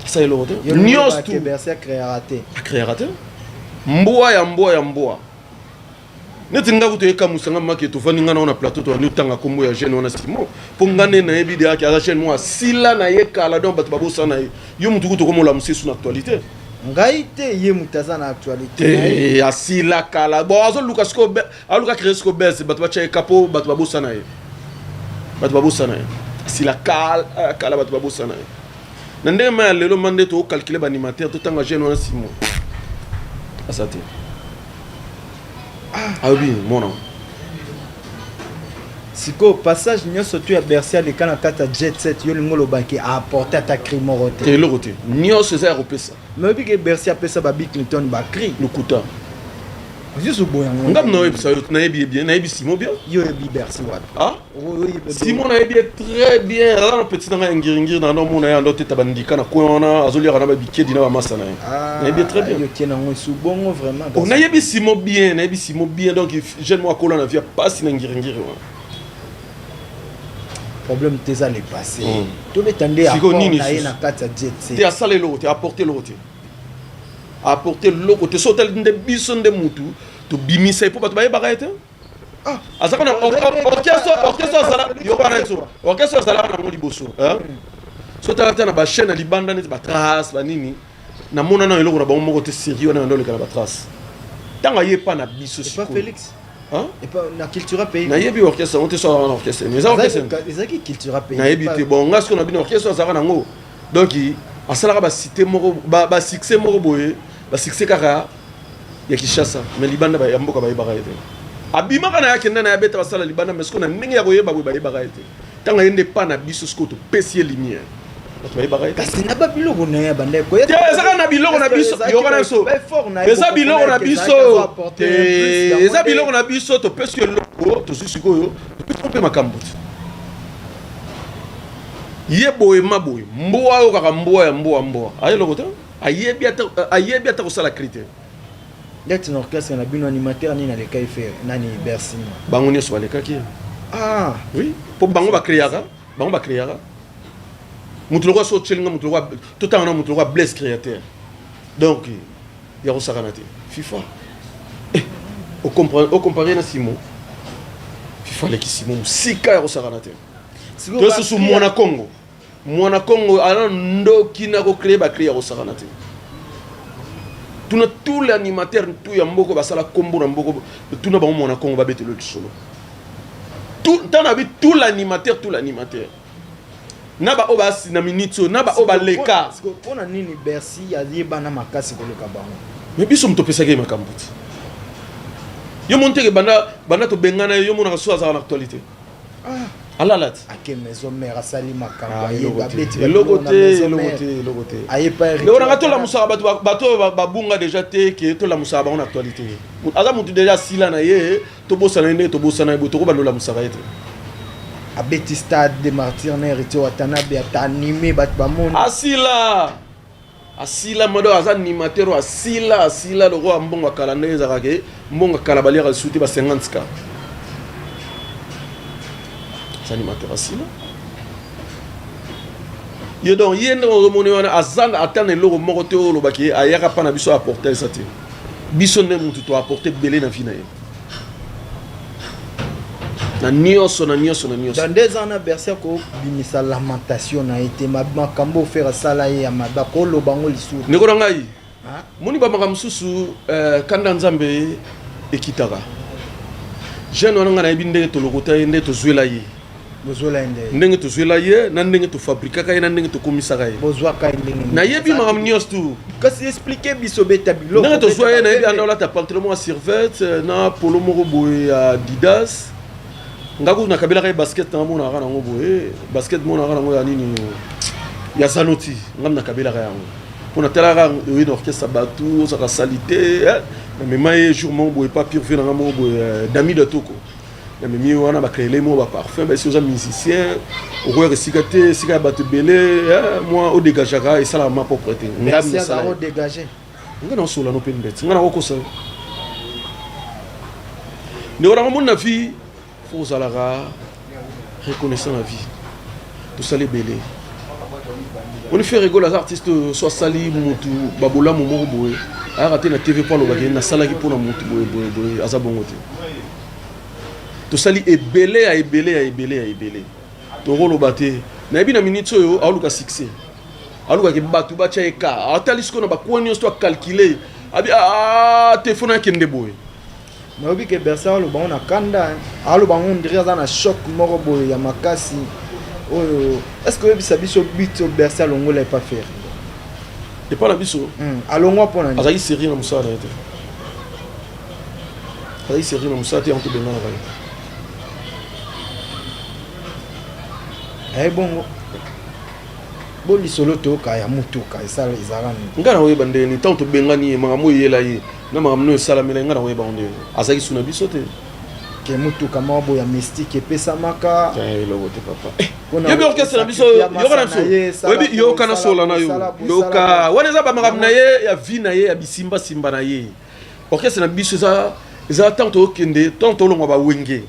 Asala loko te. Nios to Bercy créaté. Créaté. Mboa ya mboa. Neti nga kutoyeka musanga make tofani nga na plateau to nutanga kombo ya jeune wana Simon po ngane na yebi de ka jeune moi sila na yeka la donc bato babosa na yo mutu kuto komola musesu na actualité ngai te ye mutaza na actualité ya sila kala bo azo Lucas ko aluka Cresco bes bato bacha kapo bato babosa na ye sila kala bato babosa na ye na ndenge ma lelo mande to calculer ba animateur to tanga jeune wana Simon asate. Ah oui, mon nom. Siko passage nyoso tu ya Bercy de kana kata jet set yo lingolo banki a apporter ta crimorote. Te lokote. Nyoso za repesa. Mais bi ke Bercy apesa ba Bill Clinton ba cri lokuta. Juste boyango. Ngam no ebisa yo na ebi bien, na ebi Simon bien. Yo ebi Bercy wat. Ah? Simon na ebi très bien. Là no petit na ngir na no mona ya ndote tabandika na ko wana azolira na ba bikedi na ba masa na. Na ebi très bien. Yo tiena ngo su bongo vraiment. On a ebi Simon bien, donc jeune moi ko na via pas na ngir wa. Problème tes allé passer. Tout l'étendé à na kata jet set. Te asale lo, te apporter lo te. Apporter le côté sauter de bison de mutu to bimisa pour pas te bailler ah azaka na orchestre sala yo kana so orchestre sala na moli boso hein so ta na ba chaîne na libanda ni ba trace ba nini na mona na eloko na ba moko te sérieux na ndole kana ba trace tanga yepa na biso c'est pas Félix hein et pas na culture pays na yebi orchestre on te so na orchestre mais orchestre ezaki culture pays na yebi te bon ngasko na bino orchestre sala na ngo donc asala ba cité moko ba succès moko boye ba succès kaka ya Kishasa mais libanda ba yamboka ba yeba kaite abima kana yake ndana ya beta basala libanda mais skona ndenge ya koyeba ba yeba kaite tanga yende pa na biso skoto pesier lumière ba yeba kaite kasi na ba biloko na ya bande ko eza na biloko na biso yo kana so eza biloko na biso eza biloko na biso to pesier loko to sisiko yo to pe makambo ye boye maboye mboa yo kaka mboa ya mboa aye lokota ayebi ata kosala critère d'être un orchestre na bino animateur ni na le kai faire nani Bercy bango nyonso balekaki ah oui po bango ba créera mutu loko so tchelinga mutu loko totanga na mutu loko bless créateur donc ya kosakana te FIFA au comparer na Simon FIFA leki Simon sika ya kosakana te to susu mwana Congo ala ndoki na ko créer ba créer ya kosakana te tuna tous les animateurs tout ya mboko basala kombo na mboko tuna ba mona Congo ba betelo solo tout tana bi tout l'animateur na ba obasi na minute na ba oba leka pona nini Bercy ya yeba na makasi ko leka bango mais biso mtopesa ke makambuti yo monte ke banda to bengana yo mona so za na actualité alalat ake maison mère asali makambo ah ayeba beti le côté ayepa le on a to la musaba bato babunga déjà te que to la musaba en actualité aga mutu déjà sila na ye to bosana ne to bosana bo to ko balola musaba ete abeti stade de martyrs na hérité watana be atanimé bat ba monde asila modo aza animateur asila le roi mbongo kala neza kake mbongo kala balia ka souti ba 50k ça animateur asila ye donc yende o moni wana azanga atane loko moko te o lo baki ayaka pa na biso apporter ça te biso ne mutu to apporter belé na vie na ye na nyonso dans 2 ans na berser ko bimisa lamentation na été makambo faire sala ye ya mabako lo bango lisu ndeko na ngai moni ba makamususu kanda nzambe ekitaka jeune wana ngana ebinde to lokota ende to zwela ye ndenge to zwela ye na ndenge to fabrika ka ye na ndenge to komisa ka ye bozwa ka ndenge na yebi makam nyos tu kasi expliquer biso beta bilo ndenge to zwa ye na yebi anda la ta pantalon à Servette na polo moko boye ya Adidas ngaku na kabila ka basket na mona kana ngoboye basket mona kana ngo ya nini ya Zanoti ngam na kabila ka yango pona tela ka oui orchestre batu ça ka salité mais mai jour mon boye pas pire vu na ngo boye Dami de Toko mais mi wana ba créer les mots ba parfum ba si aux musiciens au roi recyclé sika batu belé moi au dégagera et ça la ma propreté ngam ça au dégager ngana sola no pendet ngana ko ça ne ora mon na vie faut alara reconnaissant la vie tout ça les belé on fait rigoler les artistes soit sali mutu babola momo boye a raté na TV pour le bagay na sala ki pour na mutu boye azabongote tout ça li ebelé to rolo baté na bi na minute yo aluka succès aluka ke batu ba chaeka atalisko na ba konyo sto calculer abi téléphone kende boye mais obi ke bersa lo ba on akanda alo ba on dirait ça na choc moko boye ya makasi oyo est-ce que obi sabiso bito bersa lo ngola pas faire et pas la biso alongwa pona ni azaki série na musala ete azaki série na musala te en tout benga na kai bongo boli solo to ka ya mutuka esala izarani ngana we bande ni tant to benga ni mangamo yela ye na mangamo salamela ngana we bande azaki suna biso te ke mutuka mabo ya mystique pesa maka lo wote papa yebi orchestre na biso yo kana so webi yo kana sola na yo ka wana za ba mangamo na ye ya vie na ye ya bisimba simba na ye orchestre na biso za tant to kende tant to longa ba wenge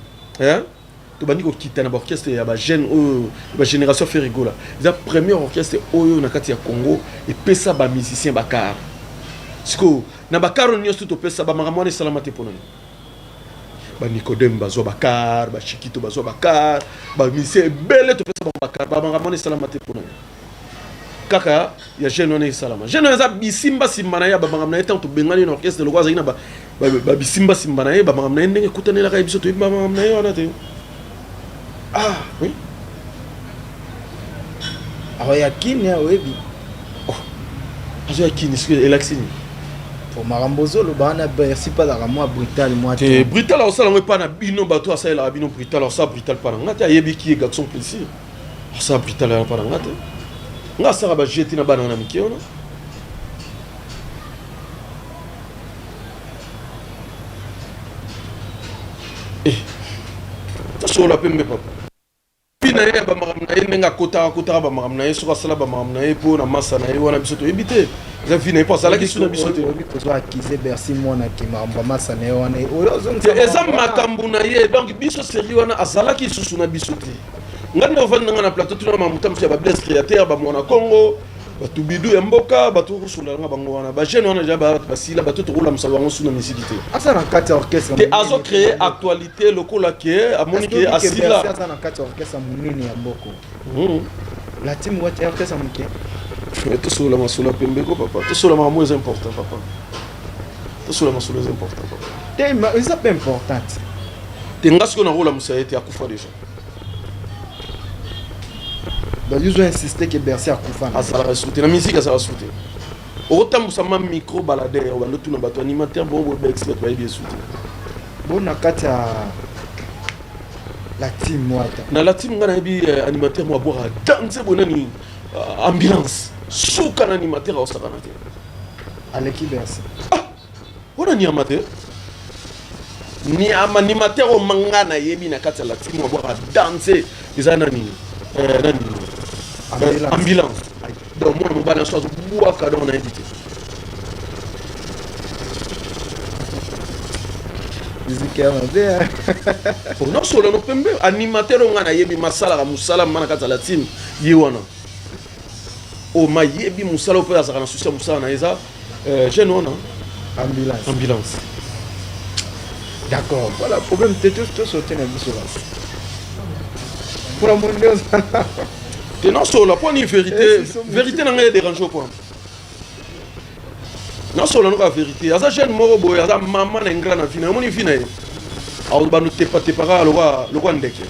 to bandi ko kitana ba orchestre ya ba jeune o ba génération fait rigola za premier orchestre oyo na kati ya Congo et pesa ba musicien bakar siko na bakaro nyoso to pesa ba makamwane salamate ponani ba Nicodème bazo bakar ba Chikito bazo bakar ba musicien bele to pesa ba bakar ba makamwane salamate ponani kaka ya jeune on salama jeune za bisimba simbana ya ba makamna etant to bengani na orchestre lokwa za ina ba bisimba simbana ya ba makamna ndenge kutanela ka biso to ba makamna yo na te oui. Alors ya kini ya webi. Ya kini ce que elaxini. Pour marambozo le bana bersi pas la moi brutal moi. Te brutal au sala pas na bino bato asa la bino brutal alors ça brutal pas ngata yebi ki garçon plaisir. Ça brutal pas ngata. Nga sara ba jeter na bana na miki ona. Ça la pembe papa. Pina ye ba maramna ye nenga kota ba maramna ye soka sala ba maramna ye po na masa na ye wana bisoto ebité za fina pas sala ki suna bisoto ko zo akize bersi mona ki maramba masa na ye wana eza makambu na ye donc biso série wana azala ki susu na bisoto ngande ovanda ngana plateau tuna mamuta mfya ba bless créateur ba mona Congo batu bidu ya mboka batu kusula nga bango wana ba jeune wana ja ba basila batu to kula msalo wango suna misité asa na kati orchestre te azo créer actualité lokola ke amonike asila asa na kati orchestre munini ya mboko la team what orchestre munike to sula masula pembe ko papa to sula mamu est important papa to sula masula est important papa te ma c'est pas important te ngasko na rola musaete akufa déjà. Donc ils ont insisté que Bercy a Koufan. Ah ça va sauter, la musique ça va sauter. Autant ça m'a micro baladé, on va le tout dans bateau animateur bon expert va bien sauter. Bon na kati La team Mwata. Na la team ngana bi animateur mo boire danser bonani ambulance. Souka na animateur au sakana te. À l'équipe Bercy. Ah. Wana ni amateur. Ni animateur o mangana yebi na kati la team mo boire danser. Izana ni nani ambulance. Donc moi mo balance so boire ka don na invité. Non solo no pembe animateur ngana yebi masala ka musala mana kata la team yewana o ma yebi musala pe azaka na sucia musala na eza jeune ona ambulance d'accord voilà problème t'es tout sauter na biso pour la monde te non solo point ni vérité na ngai dérange point non solo no ka vérité aza jeune moko boy aza maman na ngra na fina moni fina au ba no tepa para lo ndeke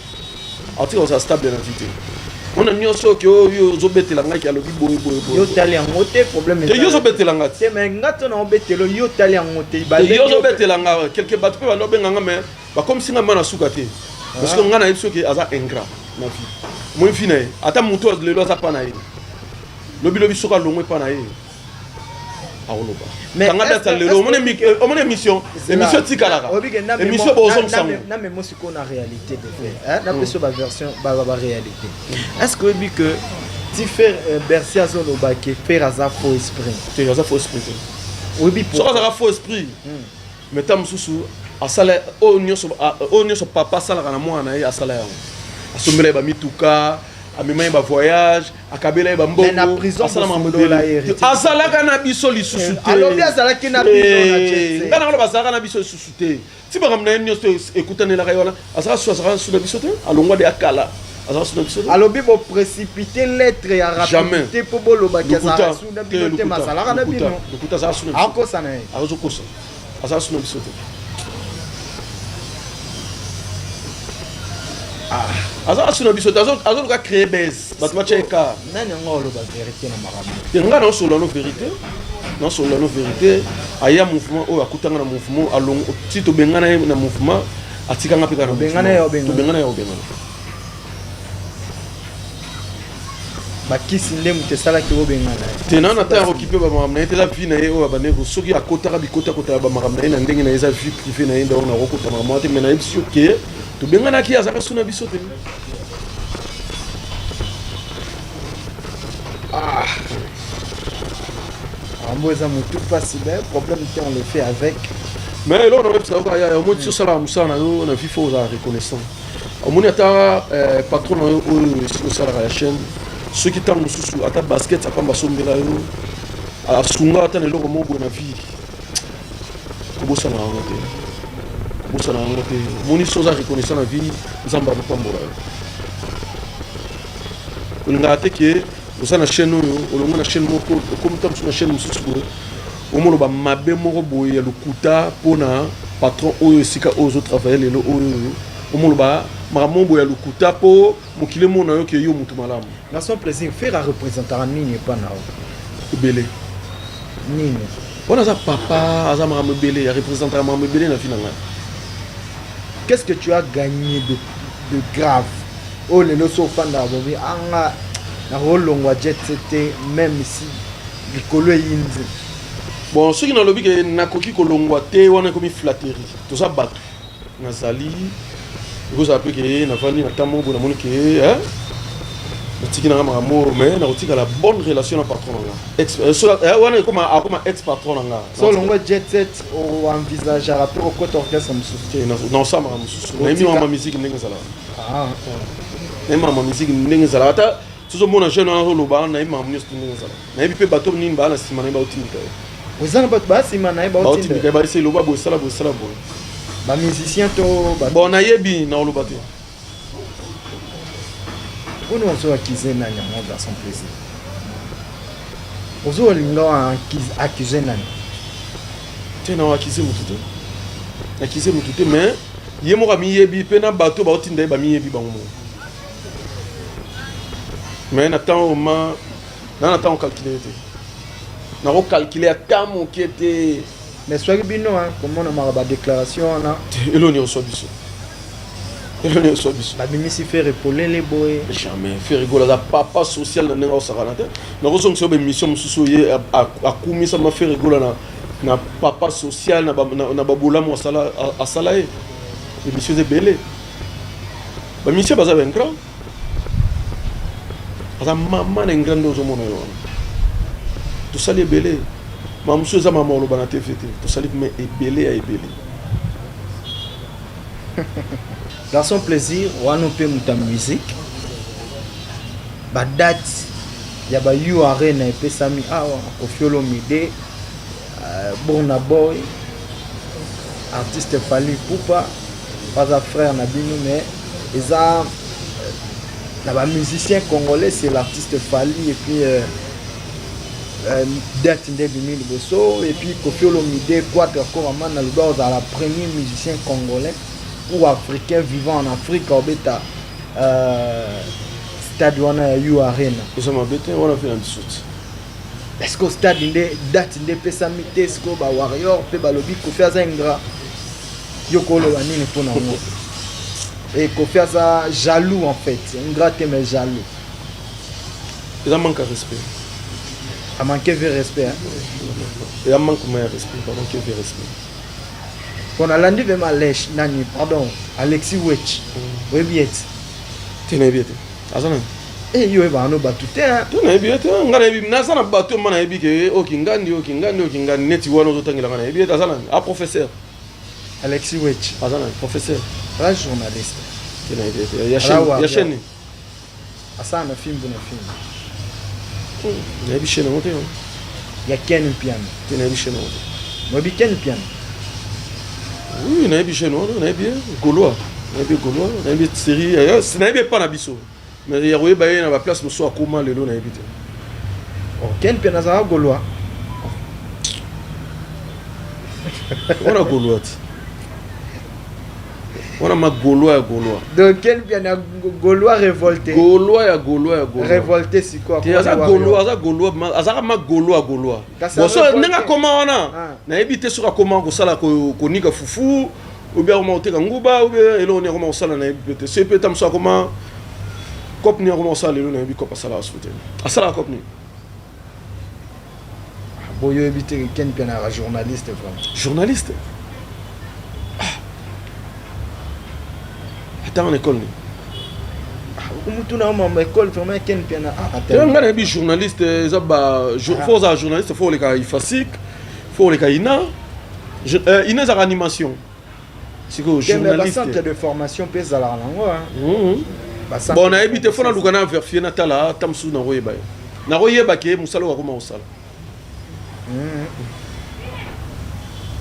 ati osa stable na vité on a nyonso ki yo zo betela ngaki alobi boy yo tali ngote problème te yo zo betela ngati te mais ngato na obetelo yo tali ngote ba yo zo betela nga quelque bat pe ba no benga nga mais ba comme singa mana suka te parce que ngana yipso ki aza ingrat na vie moi fina ata muto lelo aza pa na ye lobi soka longwe pa na ye. Mais on émission tikalaka émission bozom sango na même si qu'on a réalité de fait na peut sur la version ba réalité est-ce que oui que ti faire Bercy à zone ba que faire à faux esprit tu as faux esprit oui bi pour ça faux esprit mais tam susu asala o nyoso papa sala na mwana ye asala ya asombela ba mituka amema ba voyage akabela ba mbongo na prison azala kana biso lisusu te alors bien azala ki na prison na tete kana lo bazala kana biso lisusu te ti ba kamna nyoso écoutane la kayona azala su na biso te alongwa de akala azala su na biso te alors bi bo précipiter lettre ya rapidité pour bolo ba kaza su na biso te masala kana bino écoute azala su na biso ako sana azo kosa azala su na biso te aza asuna biso azo luka créer base bato bacheka nani ngolo ba vérité na marabu tenga non solo no vérité aya mouvement o akutanga na mouvement alongo ti to bengana na mouvement atikanga peka na bengana yo bengana bakisi ndemu te sala ki o bengana tena na ta occupé ba mamna ete la vie na ye o abane ko soki akota bikota ba mamna na ndenge na eza vie privée na yenda ona rokota mamna te mena yebisi ke to bengana ki azaka suna biso te Amboza mutu pas bien problème qui on le fait avec mais là on a ça il y a moi sur ça la musa na on a fifo za reconnaissant on ata patron au sur la chaîne ceux qui tant mususu ata basket apa basongela yo asunga ata lelo mo bona vie kubosa na ngote bosa na ngote moni soza reconnaissant na vie nzamba na pambola ulinga teke bosa na chaîne oyo olongo na chaîne moko comme tam sur na chaîne mususu omolo ba mabe moko boye ya lokuta pona patron oyo sika ozo travailler lelo oyo omolo ba makambo boye ya lokuta po mokile mona yo ke yo mutu malamu na son plaisir faire à représenter nini pas na belé nini on a ça papa aza makambo belé ya représenter makambo belé na finanga. Qu'est-ce que tu as gagné de grave oh le loso fanda bobi anga na rolongwa jet c'était même ici likolo yinzi. Bon, ceux qui n'ont lobby que nakoki kolongwa te wana komi flatterie. Tout ça battu. Nazali. Vous savez que na vani na tamo bona moni que hein. Tiki na mamo mais na otika la bonne relation na patron nga. Wana comme ex patron nga. So longwa jet set o envisage rapport au côté orchestre mususu. Non ça ma mususu. Na mi ma musique ndenge sala. Ah. Na ma musique ndenge sala ata sozo mona jeune na loba na ma musique ndenge sala. Na bi pe bato nini ba na sima na ba otimika. Ozana bat basi mana ba otinde ba ese loba bo sala bo ba musicien to ba bon na yebi na loba te ono ozo accuser na nyamo dans son plaisir ozo linga accuser na te na accuser mutu te mais ye mo mi yebi pe na bato ba otinde ba mi yebi ba mo mais na temps ma na temps calculer te na recalculer à temps qui était mais soit bino hein comment on a ba déclaration na eloni o so biso elone so biso babimisi faire épauler les boys jamais faire rigola za papa social na nenga osakana te na kozong so be mission mususu ye akumisa ma faire rigola na papa social na babula mo asala ye mission de belé ba mission baza ben grand aza mama na grand ozo mono yo to sali belé ma mususu za mama lo bana TVT to sali me belé a belé. Garçon plaisir, on a ta musique. Ba date, ya ba you arena et pesami awa Kofiolo Mide, Burna Boy, artiste Fali Poupa, pas un frère Nabino mais ils ont ba musicien congolais c'est l'artiste Fali et puis date de 2000 bosso et puis Kofiolo Mide quoi comme man le bord dans la premier musicien congolais ou africain vivant en Afrique au bêta stade wana you arena Ça m'a bêté, on a fait un dessous. est-ce que stade inde date inde pesa mitesco ba warrior pe balobi ko faire zingra yokolo wanini pona ngo et ko faire ça jaloux en fait ingrate mais jaloux Ça manque de respect. a manqué de respect hein? Il y a manque de respect, pas manquer de respect. On a lundi vraiment lèche nani pardon Alexis Wetch oui bien Tu n'es bien. Azana. et yo ba no batute hein Tu n'es bien. Ngana bi na sana bato mana bi ke okingandi neti wana zotangela ngana bi azana a professeur Alexis Wetch azana professeur un journaliste tu n'es bien. Ya chaîne asana film bon film na bi chaîne moté ya Ken piano tu n'es bien chaîne moi bi Ken piano oui na bi chaîne na bien Gaulois na bien série c'est na bien pas na biso mais ya roye ba na ba place moso akoma lelo na bi te oh Ken piano za Gaulois on a Gaulois on a ma Gaulois donc Ken piano Gaulois révolté Gaulois révolté c'est quoi te aza Gaulois aza ma Gaulois bon so nenga koma wana na ebite suka koma ko sala ko nika fufu ou bien on monter nguba ou bien elo ne ko sala na ebite c'est peut tam so koma cop ni ko sala elo na ebi ko sala asute asala cop ni boyo ebite Ken piano journaliste vraiment journaliste en école mutu na ma école vraiment Ken piano ngana bi journaliste za ba faut za journaliste faut les cas ifasik faut les cas ina za animation c'est que journaliste centre de formation pèse à la langue bon na ebité faut na lukana vérifier na tala tamsu na royeba ke musalo wa koma osala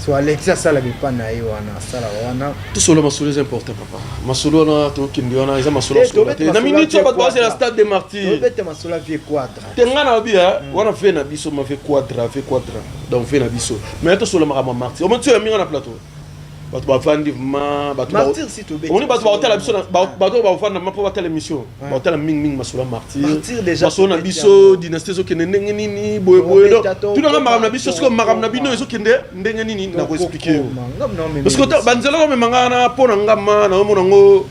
so Alexia sala bipana yo wana sala wana tout solo masolo est important papa masolo na to kindi wana isa masolo na minute ba base la stade des martyrs bete masolo vie quadra tengana bia wana fait na biso ma fait quadra donc fait na biso mais to solo ma martyr o mo tsela minga na plateau bato ba fandi ma bato martyr si to bete on bato ba hôtel biso bato ba fandi ma po hôtel émission ba hôtel ming masolo martyr déjà masolo na biso dynastie zo kende ndenge nini boye do tout na maram na biso ko maram na bino zo kende ndenge nini na ko expliquer parce que banzela ko memanga na po na ngama na mo ngo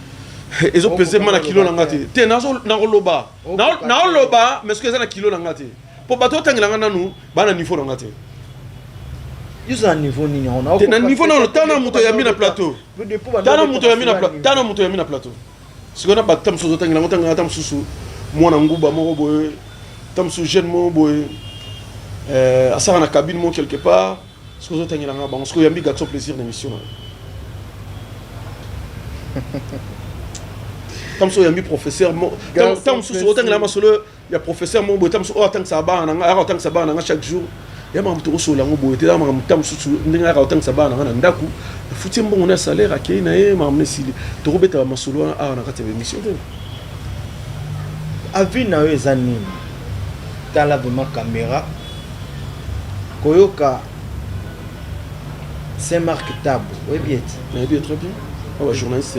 ezo peser mana kilo na ngati te na loba na loba mais ce que ça na kilo na ngati po bato tangela ngana bana niveau na ngati ils ont niveau ni on a na niveau na tana muto ya mina plateau tana muto ya mina plateau siko na batam so zotangela ngotanga tam susu mwana nguba moko boye tam su jeune mo boye asara na cabine mo quelque part siko zotangela ngaba on siko yambi garçon plaisir d'émission tam so yambi professeur mo tam su zotangela masolo ya professeur mo boye tam so otang sabana nga otang sabana nga chaque jour ya ma mutoro so lango boye te ma mutam susu ndinga ka otang sabana nga ndaku futi mbongo na salaire akei na ye ma mnesili to robeta masolo a na kati émission te avi na yo ezani tala vraiment caméra koyoka Saint-Marc Tabo oui bien na bien très bien ba journaliste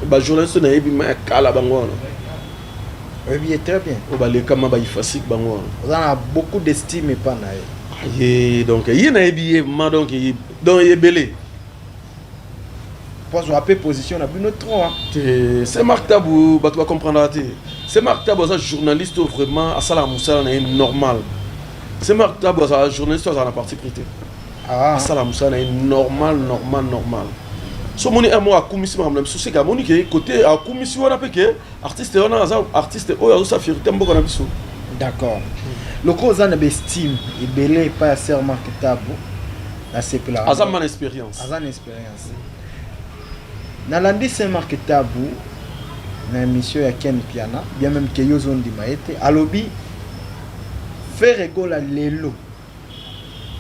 ba journaliste na yebi ma kala bango oui bien très bien o ba le kama ba ifasik bango on a beaucoup d'estime pas na ye donc il na yebi ma donc ye belé pense qu'on peut position à Bino 3. C'est Marc Tabou, tu vas comprendre. C'est Marc Tabou, un journaliste vraiment à Salah Moussa, est normal. C'est Marc Tabou, un journaliste à la partie privée. À Salah Moussa, est normal. So moni amo a commission mamla msusi ka moni ke côté a commission wana peke artiste wana aza artiste oyo azo fierté mboko na biso. D'accord. Le cause en estime et belé pas assez marketable. Là c'est plat. Aza man expérience. Aza expérience. Na landi c'est marketable. Na émission ya Ken Piana, bien même que yo zone di maete, alobi faire rigole à lelo.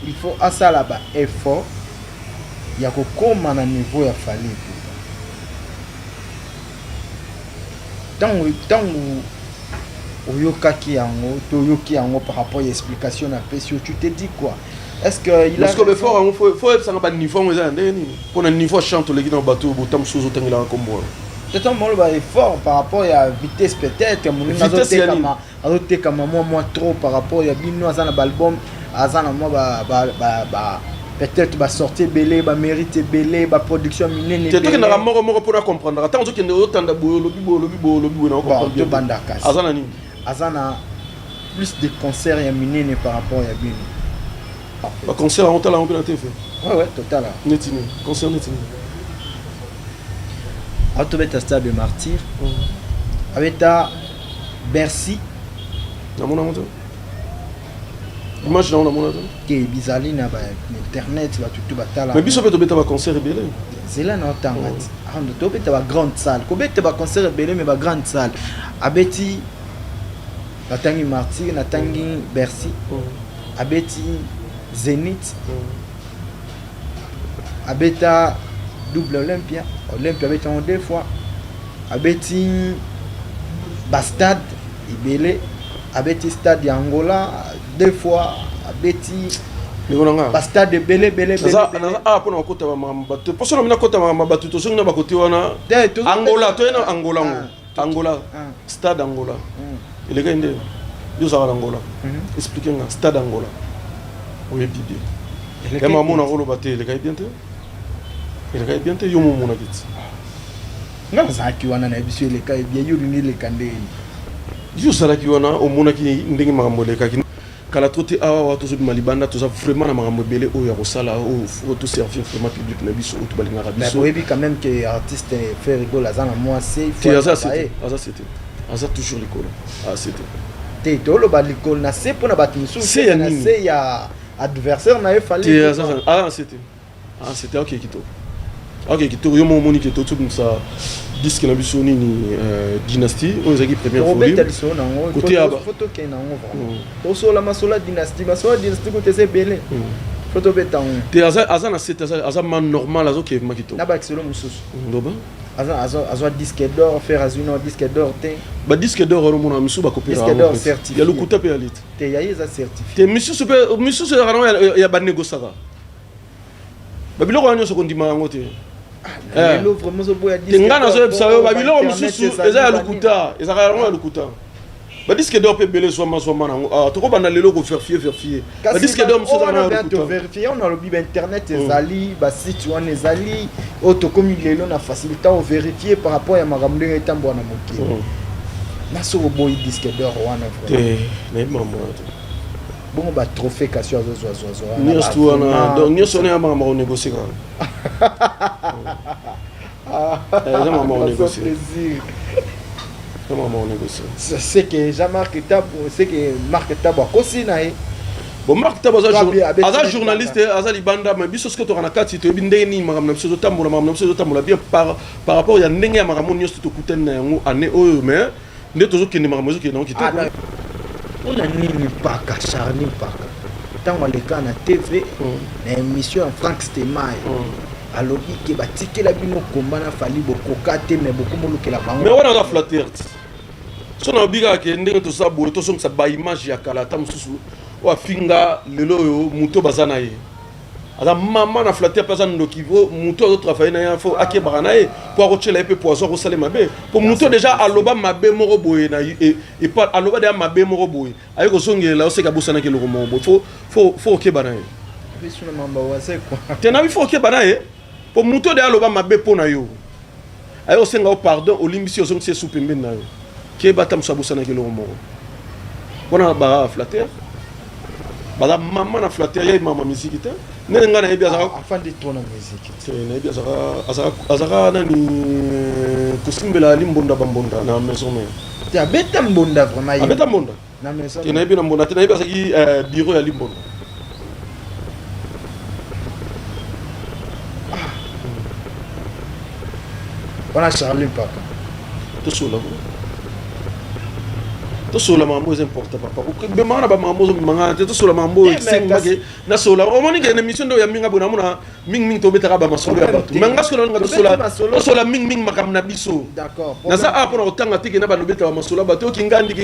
Il faut asa là-bas effort. Il y a comme un niveau à fallu. Tant où yoki yango par rapport à l'explication à Pessio, tu te dis quoi? Est-ce que il a parce que le fort faut ça n'a pas de niveau pour un niveau chante les dans bateau autant sous autant il a comme moi. C'est un mot fort par rapport à la vitesse peut-être mon azote comme moi trop par rapport à bino azana album azana moi peut-être va sortir belé va mériter belé va production minene c'est toi qui n'a mort pour comprendre attends tu qui ne autant de lobi na comprendre banda kasi azana ni azana plus de concerts ya minene par rapport à bino le concert on t'a la on peut fait ouais total netini concert netini Autobeta Stade de Martyr avec ta Bercy na mon amour image na mon amour qui bizali na ba internet ba tout batala mais biso peut ba concert belé c'est là na tangati ando to beta ba grande salle ko beta ba concert belé mais ba grande salle abeti batangi Martyr na tangi Bercy abeti Zénith abeta double Olympia avec en deux fois abeti Bastad Ibele abeti Stade Angola deux fois abeti Bastad de belé ça pour na kota mamba to poso na kota mamba to so na ba koti wana Angola to na Angola Stade Angola il est gagné yo ça Angola expliquez nga Stade Angola oui bibi et maman na rolo baté il est bien te il est bien te yo mo na kiti nga zaki wana na biso le kai bien yo ni le kande yo sala ki wana o mona ki ndenge makambo le ka ki kala troté awa to so malibanda to ça vraiment na makambo belé o ya ko sala o to servir vraiment public na biso o to balinga ra biso mais oui quand même que artiste fait rigole azana moi c'est ça toujours l'école c'était te to lo ba l'école na c'est pour na batimusu c'est ya adversaire na fallait c'était ok kito ok kito yo mo moni kito tout ça disque na biso ni dynastie on ezaki première fois côté aba photo ke na ngo to so la masola dynastie côté c'est belé photo betan te aza na c'est aza man normal azo ke makito na ba xelo mususu ndoba azo disque d'or faire azuno disque d'or te ba disque d'or ro mona misu ba copier disque d'or certifié ya lukuta pe alit te ya yeza certifié te misu se rano ya ba négociera ba biloko wanyo so kondima ngote l'ouvre mozo boya disque ngana zo ebsayo ba biloko misu eza ya lukuta eza ya lukuta ba disque d'or pe belé soit na to ko bana lelo ko faire fier ba disque d'or misu za na lukuta vérifier on a le bib internet ezali ba site wana ezali auto comme lelo na facilité au vérifier par rapport à makambo ndenge etambo na moki na so boy disque d'or wana te na mambo bon ba trophée kasio zo nyosto wana donc nyosto na makambo ko négocier ça m'a négocié. C'est que Jean-Marc Tabou, c'est que Marc Tabou a cosiné. Bon, Marc Tabou, un journaliste, un libanda, mais bien sûr que tu as un cas, tu es bien déni, madame, monsieur de Tamboula, madame, monsieur de Tamboula, bien par rapport à Nenga, madame, nous sommes tous année, mais nous sommes tous qui ne m'ont qui n'ont quitté. On a ni pas acharné par. Tant on les cas na TV, l'émission Frank Stemay. Alors que batiki la bino combat na fali beaucoup kate mais beaucoup moluke la bango mais on a flatté so na biga ke ndenge to sabo to so sa ba image ya kala ta mususu wa finga lelo yo muto bazana ye ala mama na flatté pesa ndoki vo muto autre travailler na ya fo ake barana ye pour rochela pe poison ko sale mabe pour muto déjà aloba mabe moko boye na et pas aloba déjà mabe moko boye ayi ko songela o se ka bosana ke loko mo faut ke bana ye biso na mamba wa se quoi tena il faut ke bana ye po muto de aloba mabe pona yo ayo senga o pardon olimbisi ozong se supembe na yo ke batam sabusa na kilo mo pona ba flatter bala mama na flatter ya mama musique ta ne nga na yebi azaka afin de tourner musique te na yebi azaka na ni kusimbela limbonda bambonda na maison me te abeta mbonda vraiment abeta mbonda na maison te na yebi na mbonda te na yebi azaki bureau ya limbonda on a Charlie papa to sola mambo est important papa be mana ba mambo manga to sola mambo singake na sola o moni ke émission do ya minga bona mona ming to betaka ba masolo ya batu manga sola nga to sola ming makam na biso d'accord na sa apona otanga tike na ba lobeta ba masolo batu kingandi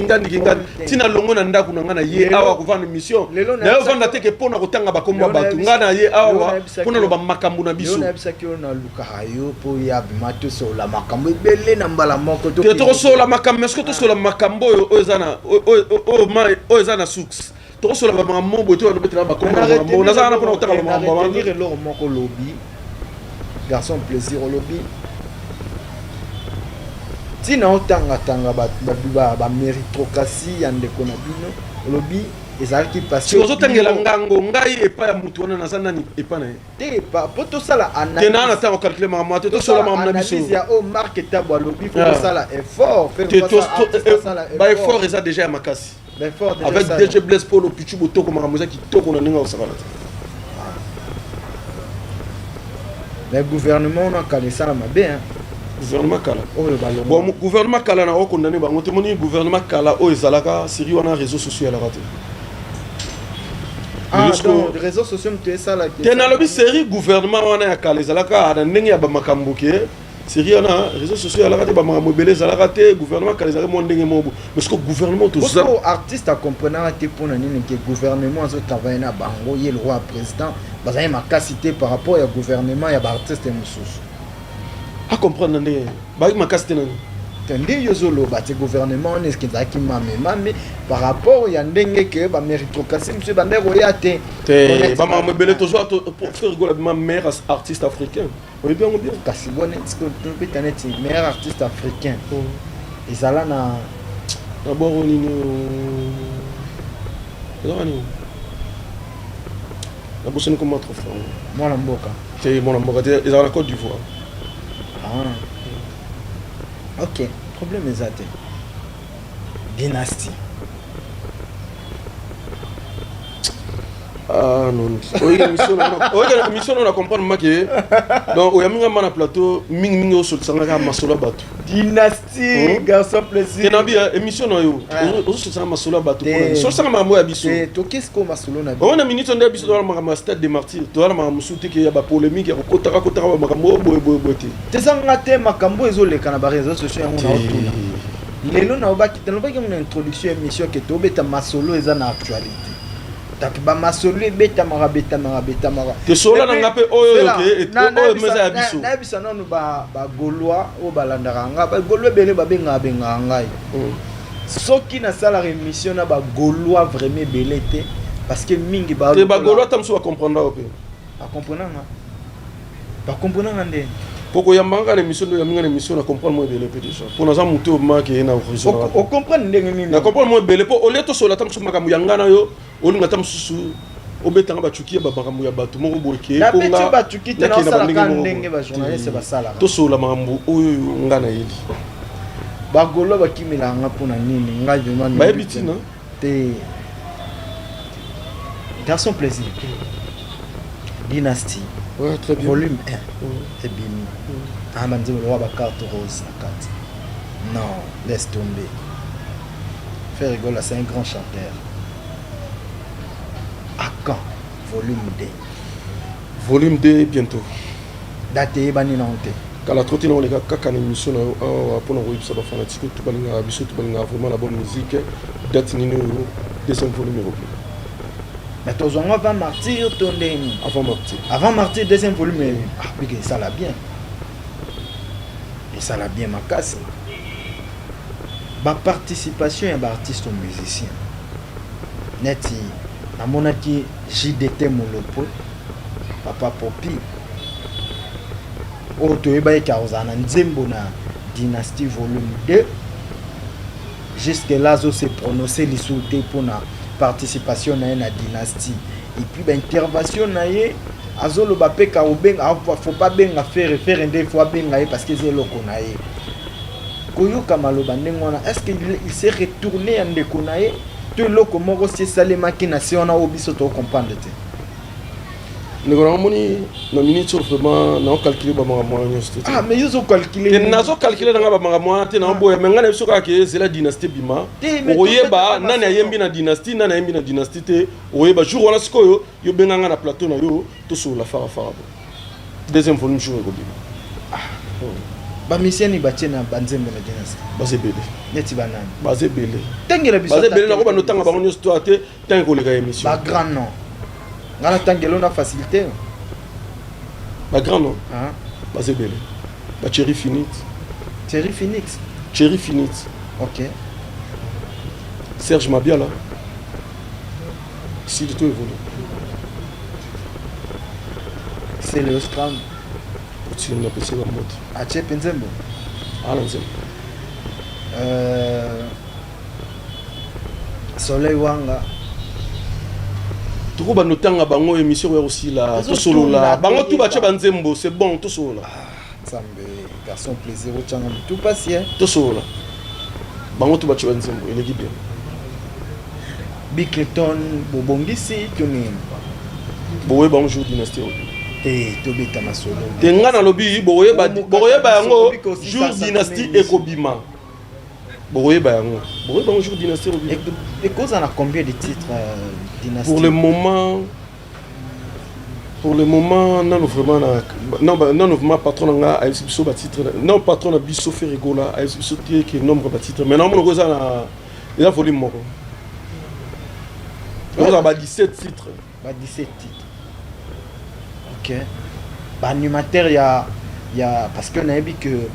tina longo na ndaku na ngana ye awa ku vana mission na yo vanda teke pona kotanga ba komba batu ngana ye awa pona lo ba makambu na biso na bisa ki ona luka hayo po ya bimato sola makambo bele na mbala moko to sola makambo est-ce que to sola makambo o ezana suks to sola ba mambo boto na betela ba komba mambo na zana pona otaka ba mambo ba dire lo moko lobby garçon plaisir au lobby tina otanga ba méritocratie ya ndeko na bino lobby ezalaki parce que ozotangela ngango ngai epa ya mutu wana naza nani epa na ye te pa po tosala analyse te nana ntango calcule makambo te tosola makambo na biso ya o marque tabo lobby faut tosala effort ba effort eza déjà ya makasi avec DG Blaise Polo pichu botoko makambo eza kitoko na ndenge osakana te le gouvernement on a kalisa na mabe hein gouvernement kala bon gouvernement kala na okondane bango te moni gouvernement kala o ezalaka siri wana réseaux sociaux ya la raté donc les réseaux sociaux mtu ça la te na lobi série gouvernement wana ya kala ezalaka na ndenge ya ba makambo ke série wana réseaux sociaux ya la raté ba makambo belé ezalaka te gouvernement kala ezalaka mo ndenge mo parce que gouvernement to ça artiste a comprendre te pona nini que gouvernement zo travailler na bango ye le roi président bazay makasité par rapport ya gouvernement ya ba artiste mususu à comprendre ndenge ba makasité nani tende yozolo ba te gouvernement on est-ce que zaki mame par rapport ya ndenge que ba méritocratie monsieur bandero ya te ba makambo belé to zo pour faire rigoler ma meilleur artiste africain oui bien kasi bonne est-ce que tu peux connaître meilleur artiste africain ezala na d'abord on ni la bossine comme trop fort moi la mboka c'est mon mboka ezala na Côte d'Ivoire ok problème ezate dynastie non mission on a comprendre maké donc o yaminga mana plateau mingi o solsanga ka masolo batu dynastie garçon plaisir tenabi émission no yo o solsanga masolo batu solsanga mambo ya biso to qu'est-ce qu'on masolo na on a minute on biso do la stade des martyrs to la mamusuti ke ya ba polémique ya kotaka ba makambo boyete tezanga te makambo ezoleka na ba réseaux sociaux yango na otuna lelo na obaki tenobaki mon introduction émission ke to beta masolo eza na actualité takiba masolo beta mara te sola na ngape oyo ke oyo meza ya biso na biso nanu ba gaulois o balandaka nga ba gaulois bele ba benga ngai soki na sala émission na ba gaulois vraiment belete parce que mingi ba te ba gaulois tamso comprendre ope a comprendre ba comprendre ndé poko yambanga na émission do yaminga na émission na comprendre moi belé déjà pour na za muto marqué na horizon o comprendre ndenge nini na comprendre moi belé po oleto sola tamso makambo yangana yo olinga tamsusu obetanga bachuki ba makambo ya batu moko boke na beti bachuki te na sala ka ndenge ba journaliste ba sala to sola makambo oyo ngana yeli ba golo ba kimilanga pona nini nga juma ba ebitina te garçon plaisir dynastie ouais très bien volume 1 c'est bien ah man dit le roi ba carte rose la carte non laisse tomber faire rigoler c'est un grand chanteur à quand volume 2 volume 2 bientôt date bani na honte kala troti na oleka kaka na émission na pour na royipsa ba fanatique to balinga biso to balinga vraiment la bonne musique date nini deuxième volume européen mais tous on va martyr tondeni avant martyr deuxième volume ah puis ça l'a bien et ça l'a bien makasi ba participation ya ba artiste ou musicien neti na monaki JDT Molopo papa Popi Otoeba Karozana Nzembo na Dynastie volume 2. Jusque là, zo s'est prononcé l'issouté pour la participation à la Dynastie. Et puis, l'intervention na ye, azolo bape ka obenga, faut pas benga faire référendum, faut benga parce que c'est le konaye. Koyoka maloba ndengwana, est-ce qu'il s'est retourné en dekonaye? Tout le komoko c'est salema ki na si on a obiso to comprendre te. Nous moni na minute vraiment na calculer ba manga moyo sto. Ah mais ils ont calculé. Na zo calculer na ba manga moyo te na boye menga na soka ke c'est la dynastie bima. Oyeba nani ayembi na dynastie nani ayembi na dynastie te oyeba jour wana sikoyo yo benga na plateau na yo to so la fara. Deuxième volume jour ko bima. Ah. Ba misiani batiena banzembo na dynastie. Ba sebele. Neti banani. Ba sebele. Tengela biso. Ba sebele na ko ba notanga ba nyo sto ate tant ko le ga émission. Ba grand nom. Ngala tangelo na facilité. Ba grand nom. Hein? Ba sebele. Ba Cherry Finit. Cherry Phoenix. Cherry Finit. OK. Serge Mabiala. Si de tout évolue. C'est le Ostram. Tu n'as pas essayé la mode. Ache Penzembo. Ah non, c'est. Soleil Wanga. Tout ba notanga bango émission aussi là, tout solo là. Bango tout ba Banzembo, c'est bon, tout solo là. Sambe, garçon plaisir au changa tout passé. Tout solo là. Bango tout ba Banzembo, il est bien. Bicleton Bobongisi tuni. Boye bonjour dynastie. Eh, tobeta masolo. Tenga na lobby boye ba yango jour dynastie ekobima. Boye ba yango. Boye bonjour dynastie lobby. Et cause on a combien de titres dynastie? Pour le moment non vraiment non vraiment patron nga a biso ba titre non patron na biso Ferrego là a biso tie que nombre ba titre mais non mon goza na il a volume moko. On a 17 titres. 17 titres. OK. Bah animateur il y a parce que on a vu que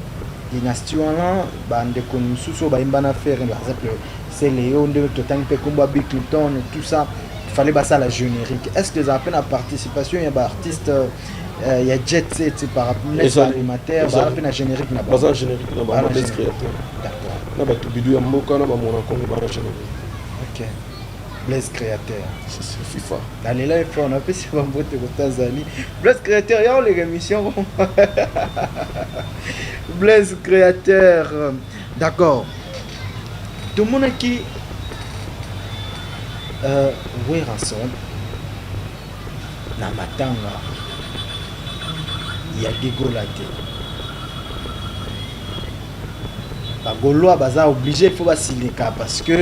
dynastie là bah de konsuso ba imbana faire par exemple c'est Léon de Totan pe combat Big Clinton tout ça il fallait bah ça la générique. Est-ce que ça a peine à participation il y a artiste il y a Jet Set par rapport à animateur bah peine à générique na ba générique na ba best créateur. D'accord. Na ba to bidu ya mboka na ba mona kongo ba générique. OK. Blaise Créateur. C'est FIFA. Dans les lives, on a fait si on vote au Tanzanie. Blaise Créateur, il y a les émissions. Blaise Créateur. D'accord. Tout le monde qui. Oui, rançon. Na matanga. Il y a des golatés. Les Gaulois sont obligés de faire les cas parce que.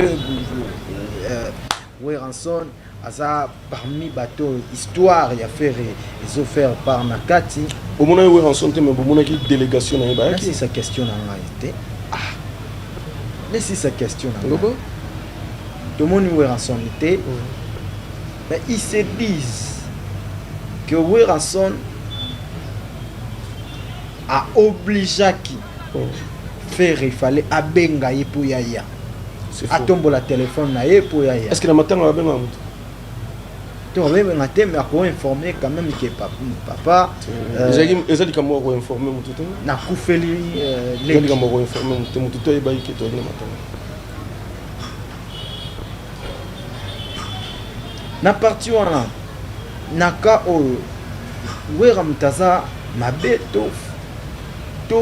Ranson asa parmi bateau histoire il a fait ils offert par Nakati au moment où Ranson te mais bon qui délégation na ba qui sa question na été laisse sa question na tout le monde où Ranson était mais ils se disent que Ranson a obligé qui faire il fallait abenga pour yaya. Atombo la téléphone na ye pour yaya. Est-ce que la matin on va bien monter? Tu vas bien monter mais à quoi informer quand même que papa ils ont dit comment on informer mon tout. Na kufeli les dit comment on informer mon tout et baï que toi le matin. Na parti wana naka o wera mtaza mabeto to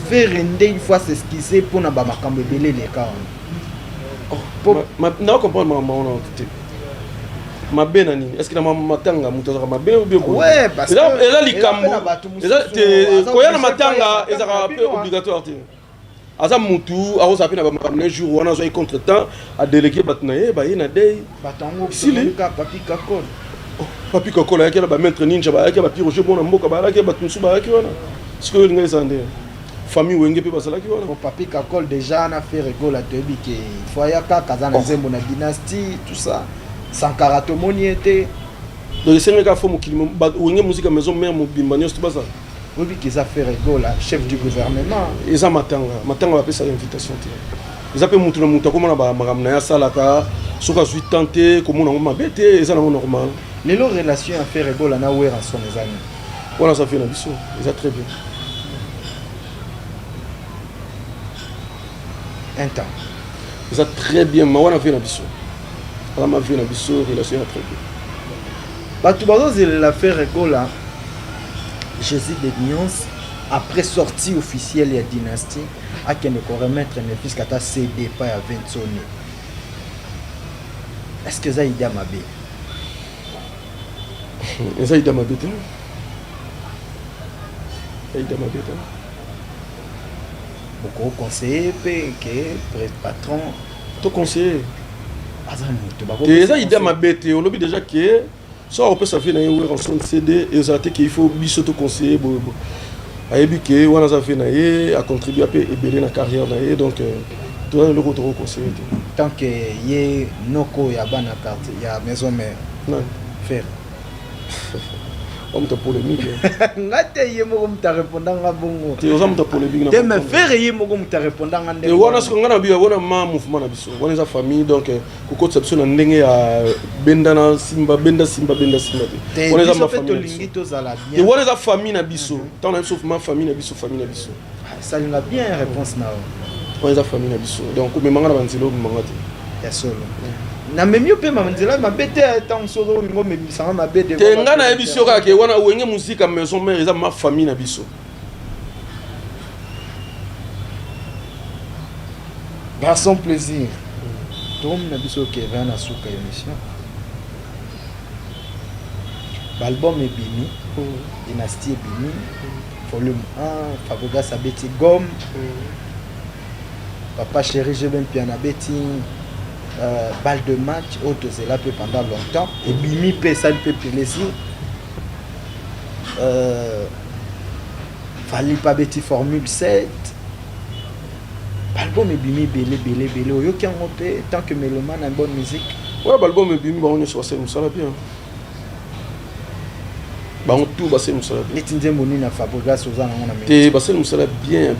faire une fois s'esquisser pour na ba makambo belé les cas. Oh, na comprendre maman on a ma benani est-ce que na matanga mutaza ma ben ou bien ouais parce que là likambo là te koya na matanga ezaka peu obligatoire te aza mutu arosa pe na ba makambo jour wana zo contre-temps a déléguer batna e ba ina day batango ka papi kakol papi kakol ya kela ba maître ninja ba ya ba piroger bona mboka ba la ke batunsu ba ya ki wana ce que ngai sande famille wenge pe basala ki wana papi kakol déjà na fait rigolo to bi ke foya ka kazana nzembo na dynastie tout ça sankarato moniete donc c'est un gars fo mokilimo wenge musique maison mère mobimba nyos tout ça oui qui ça fait rigolo chef du gouvernement eza matanga ba pesa invitation te eza pe mutu na mutu komona ba makamna ya salaka soka zui tenter komona ngoma bete eza na normal les relation à faire rigolo na wera son les amis Voilà, ça fait une ambition. Ils ont très bien. Un temps. Ils ont très bien. Mais on a fait une ambition. On a fait une ambition, relation très bien. Bah, tout d'abord, c'est l'affaire Gola. Jésus de nuances. Après sortie officielle de la dynastie, à qui ne remettre un fils qui a cédé pas à 20 sonné. Est-ce que ça a idée à ma bête? Ça a idée à ma bête. Ça a idée à ma bête. Beaucoup conseiller, que patron. Tout conseiller. Et ça a idée à ma bête. On l'a dit déjà que soit on peut s'afficher dans une rançon de CD et ça qu'il faut tout conseiller. Ayebi ke wana za fait naie a contribué à ébeler la carrière naie donc tout le retour conseiller tant que yé noko ya bana carte ya maison mère non faire on t'a polémique ngate yé moko mta répondant nga bongo te ozam ta polémique te me faire yé moko mta répondant nga ndenge wana ce qu'on a bien wana ma mouvement na biso wana za famille donc ko conception na ndenge ya benda na simba benda te wana za ma famille to zala bien te wana za famille na biso tant na sauf ma famille na biso ça l'a bien réponse na wana za famille na biso donc me manga na banzelo manga te ya solo na même yo pe mamandela mabete tant solo ngo me bisanga mabete te ngana ya biso ka ke wana wenge musique à maison mère eza ma famille na biso garçon plaisir tom na biso ke vana suka émission l'album est bini dynastie bini volume 1 Fabregas abeti gomme papa chéri je ben piano beti balle de match auto c'est là pendant longtemps et bimi pe ça peut plaisir fallait pas beti formule 7 l'album est bimi belé oyo qui en pe tant que mélomane en bonne musique ouais l'album est bimi ba on est sur scène ça va bien ba on tout ba c'est musala bien netinze moni na Fabregas ozana ngona te ba c'est musala bien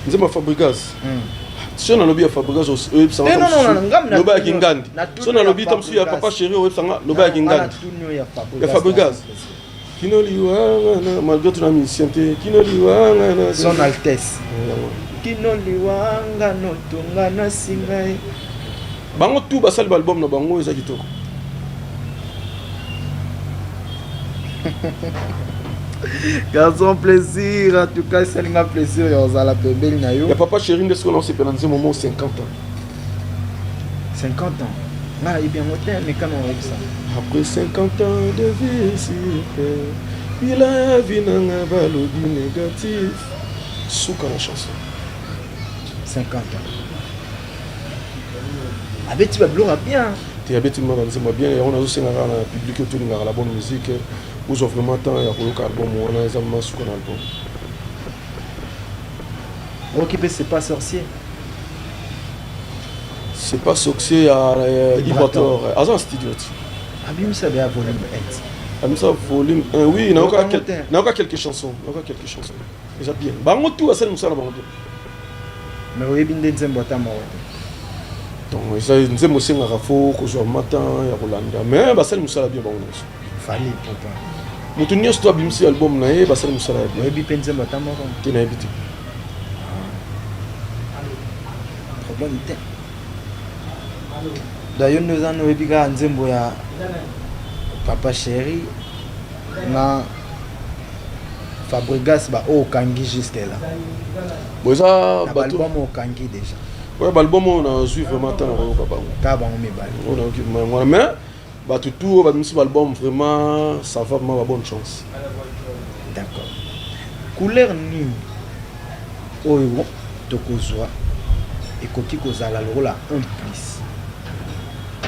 nzema Fabregas si on a lobby à Fabregas non loba kingandi si on a lobby tam ya papa chéri au sanga loba kingandi ya Fabregas kino liwanga na malgré tout la mission te kino liwanga na son altesse kino liwanga no tunga na singai bango tout ba sali album na bango eza kitoko garçon plaisir en tout cas c'est un plaisir ya la pembeli na yo ya papa chéri nde ce qu'on s'est pénalisé moment 50 ans 50 ans là il bien monté mais quand on ça après 50 ans de vie sur terre il a vu nanga balobi négatif souka la chanson 50 ans avec tu vas bien tu abeti moi bien et on a aussi na public autour de la bonne musique vous offrez vraiment temps ya koloka album on a exactement souka na album occupé c'est pas sorcier c'est pas sorcier à Ibator azan studio abim ça bien volume 1 abim ça volume 1 oui na encore quelques chansons déjà bien bango tout à celle musala bango mais oui binde nzembo tamo donc ça nzembo senga rafo ko zo matin ya kolanda mais ba celle musala bien bango fallait pourtant mutu nyonso to abimisi album na ye ba celle musala bien oui bi nzembo tamo te na ebiti problème te d'ailleurs nous en nous biga nzembo ya papa chéri na Fabregas ba o kangi jusque là boza bato ba mo kangi déjà ouais l'album on a suivi vraiment tant na papa ka ba mo me ba on a occupé mais bato tout ba misi album vraiment ça va vraiment bonne chance d'accord couleur ni oyo tokozwa ekoki kozala lokola un plus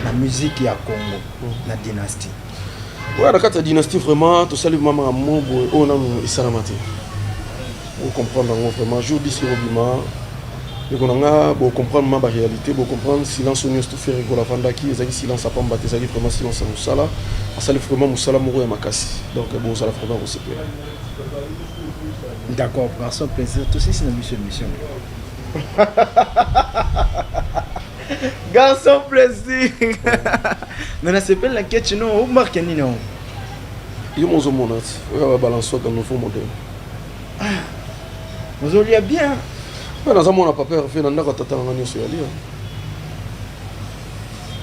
la musique ya Congo la dynastie ouais la carte dynastie vraiment tout ça le maman à mon boy on a isalamate vous comprendre vraiment jour d'ici robima et qu'on a pour comprendre ma réalité pour comprendre silence on tout faire rigola vandaki ezaki silence à pas mbattre ezaki vraiment silence à musala ça le vraiment musala moro ya makasi donc bon ça la vraiment aussi d'accord par son plaisir tout c'est une mission garçon plaisir mais na s'appelle la quête non ou marque ni non yo mozo monat oyo balance ka nouveau modèle vous lia bien na za mona papa fait na ndako tata ngani so yali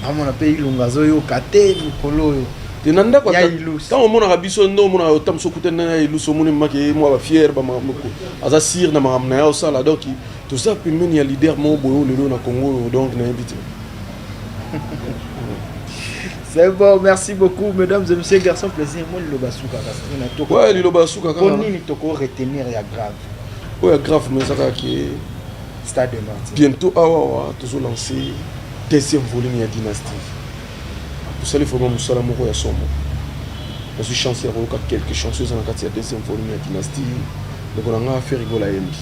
amona pe ilunga zo yo kate mikolo yo te na ndako ya ilus tant mona rabiso ndo mona otam so kutena na ilus mona maki moi ba fier ba mako aza sir na maramna ya osala donc tout ça puis men ya leader mo boyo lelo na Congo donc na invité. C'est bon, merci beaucoup, mesdames et messieurs, garçons, plaisir. Moi, le basuka, ouais, le basuka, on n'y toko retenir, il y a grave. Ouais, grave, mais ça va qui est. Stade de Martyr. Bientôt, toujours lancé deuxième volume de la dynastie. Vous savez, il faut que nous soyons amoureux à son mot. Je suis chanceux d'avoir quelques chanceuses dans la deuxième volume de la dynastie. Donc, on a fait rigoler à Yembi.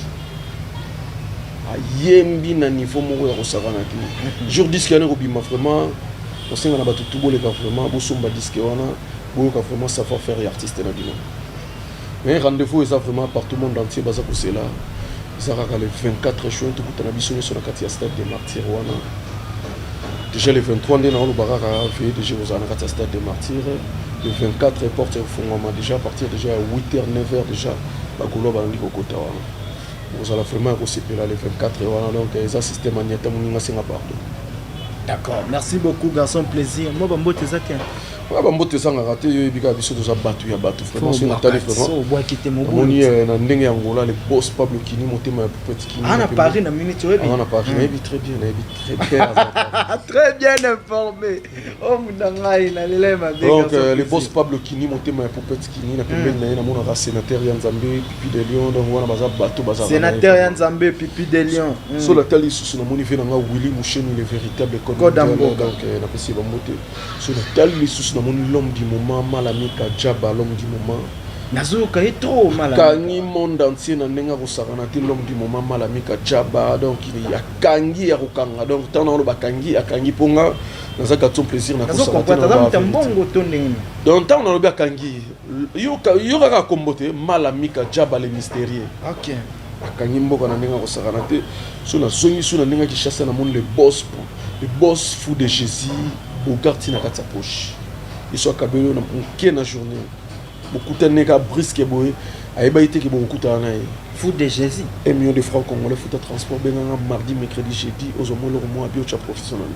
À Yembi, na niveau amoureux à Rosarana. Jour 10 qu'il y a vraiment. On sait qu'on a battu tout le monde vraiment, on a disque on a vraiment savoir faire et artiste dans le monde. Mais rendez-vous est vraiment par tout le monde entier, basé pour cela. Ils ont le 24 juin, tout le monde a vu sur le stade de Martyrs. Déjà le 23, on a vu déjà au stade de Martyrs. Le 24, les portes font déjà à partir déjà à 8h, 9h déjà. Bagolo va aller au côté. Vous allez vraiment recevoir le 24 donc les assistants magnétiques sont partout. D'accord, merci beaucoup garçon, plaisir. Moi bambo tezaka. Ouais bambo tezanga raté yo bika biso doza batu ya batu vraiment c'est natali vraiment. So bois quitter mon boulot. Moni na ndenge Angola le boss Pablo Kini motema ya petit Kini. Ah na Paris na minute oui. Ah na Paris, mais très bien, très bien informé. Oh munangai na lele ma bien. Donc le boss Pablo Kini motema ya petit Kini na pembeni na mona ra sénateur ya Nzambe Pipi de Lion donc wana baza batu baza. Sénateur ya Nzambe Pipi de Lion. So la tali sous na moni fait na Willy Moucheni le véritable Kodambo. Donc na pesi ba moté. So la tali sous l'homme du moment, Malamika Djaba, l'homme du moment. Nazoka est trop mal. Kangi monde entier na nenga kosakanati l'homme du moment Malamika Djaba donc il y a Kangi ya kokanga donc tant na ba Kangi akangi ponga nazaka ton plaisir na kosakanati na mbongo to ndenge. Donc tant na ba Kangi yo ka kombote Malamika Djaba le mystérieux. OK. Akangi mboka na nenga kosakanati so na zongi so na nenga ki chasse na monde le boss fou de Jésus au quartier na kata poche. Ils sont cabelés dans une journée. Beaucoup de nègres brisques et boy. Aïba été qui beaucoup de nègres. Fou de Jésus. 1 million de francs congolais foot de transport. Ben mardi, mercredi, jeudi. Aux hommes le mois bio tu professionnel.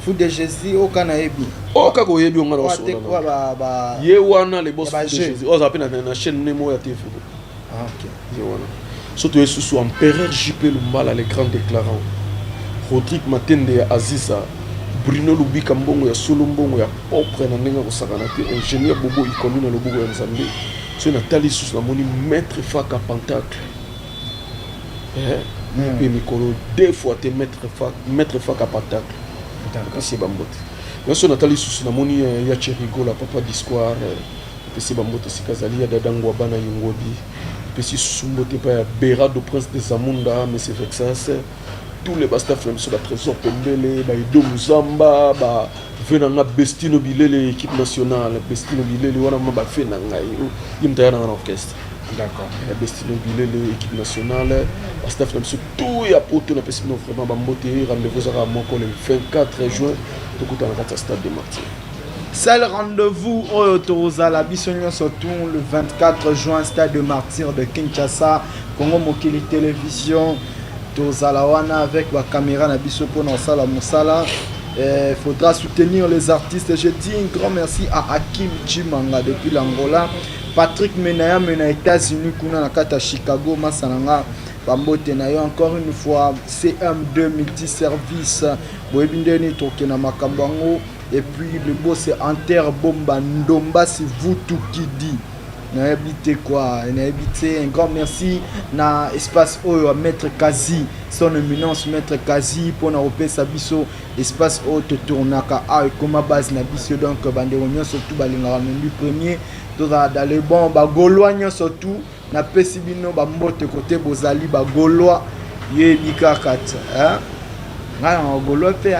Fou de Jésus au Canaébi. Oh kako yebi on a reçu. Yewana les boss de Jésus. Oh ça peine na chaîne Nemo ya TV. Ah OK. Yewana. Surtout sous empereur JP Lumbala les grands déclarants. Rodrigue Matende Aziza. Bruno Lubika mbongo ya solo mbongo ya propre na ndenge ko sakana te ingénieur bobo ikomi na lobogo ya Nzambe so na tali sous na moni maître Faka Pentacle et mikolo deux fois te maître Faka Pentacle c'est bambote mais so na tali sous na moni ya Cherigo la papa d'histoire c'est bambote sikazali ya dadango bana yingobi pesi sumbote pa ya Berado prince de Zamunda mais c'est Vexas tous les bastaf même sur la trésor Pembele ba Ido Muzamba ba venanga Bestino Bilele équipe nationale Bestino Bilele wana ma ba fait na ngai imtaya na orchestre d'accord Bestino Bilele équipe nationale bastaf même sur tout ya poto na pesi vraiment ba moté rendez-vous à moko le 24 juin to kutana na stade de Martyrs. Seul rendez-vous au Autorosa Bissonnion surtout le 24 juin stade de Martyrs de Kinshasa Congo Mokili télévision Tozalawana avec la caméra na biso pour la mosala. Faudra soutenir les artistes. Je dis un grand merci à Hakim Chimanga depuis l'Angola, Patrick Menaya mena États-Unis kuna na kata Chicago masananga bambote na yo encore une fois CM2 multiservice boebindeni tokena makambango et puis le boss c'est Enter Bomba Ndomba c'est vous tout qui dit. Na habité quoi, na habité un grand merci na espace oyo maître Kazi son éminence maître Kazi pour na opé sabiso espace oyo te tournaka a comme base na biso donc bande onyo surtout balinga mendu premier dans les bons ba gaulois surtout na pesi bino ba mbote côté bozali ba gaulois yebi kakat hein na gaulois pe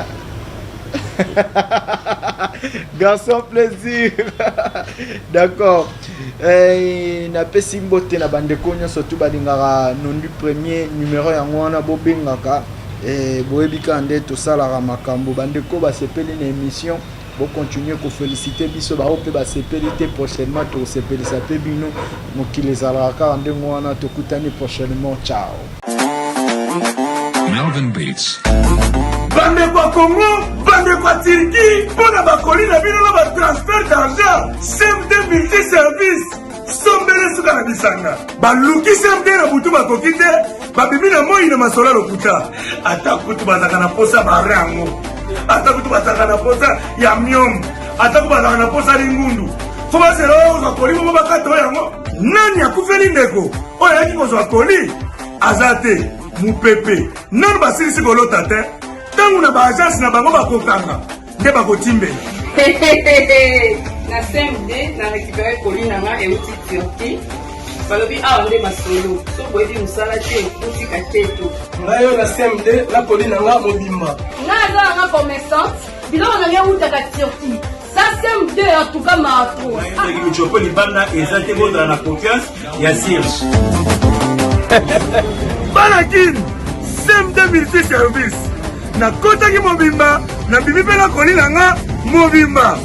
garçon plaisir d'accord na pesi mbote na bandeko nyonso tu balingaka nondu premier numéro yango wana bobengaka boyebika nde tosalaka makambo bandeko basepeli na émission Bon continuer à féliciter biso ba ope ba sepelité prochainement to sepelisa pe bino mokili ezalaka ndengo wana tokutani prochainement. Ciao. Melvin Beats. Bande kwa Congo, bande kwa Turquie, pona bakoli na bino na ba transfert d'argent, CMD multi-service, sombele suka na bisanga. Baluki CMD na butu bakoki te, babibi na moi na masola lokuta. Ata kutu bazaka na posa barango. Ata kutu bazaka na posa ya myom. Ata kutu bazaka na posa lingundu. Fo baselo za koli mo bakato yango. Nani akufeli ndeko? Oyo yaki kozwa koli azate mupepe. Nani basilisi kolota te? Tangu na baagence na bango bakokanga nde bakotimbela na CMD na récupéré koli na nga euti Turquie balobi awa nde masolo so boyebi mosala te otika teto ngai oyo na CMD na koli na nga mobimba nga aza nanga commerçante biloko na ngai eutaka Turquie ça CMD en tout cas maatro michopo libanda eza te bozala na confiance ya Sirge banakini CMD multi-service na kotaki mobimba na bibi mpe na koli na nga mobimba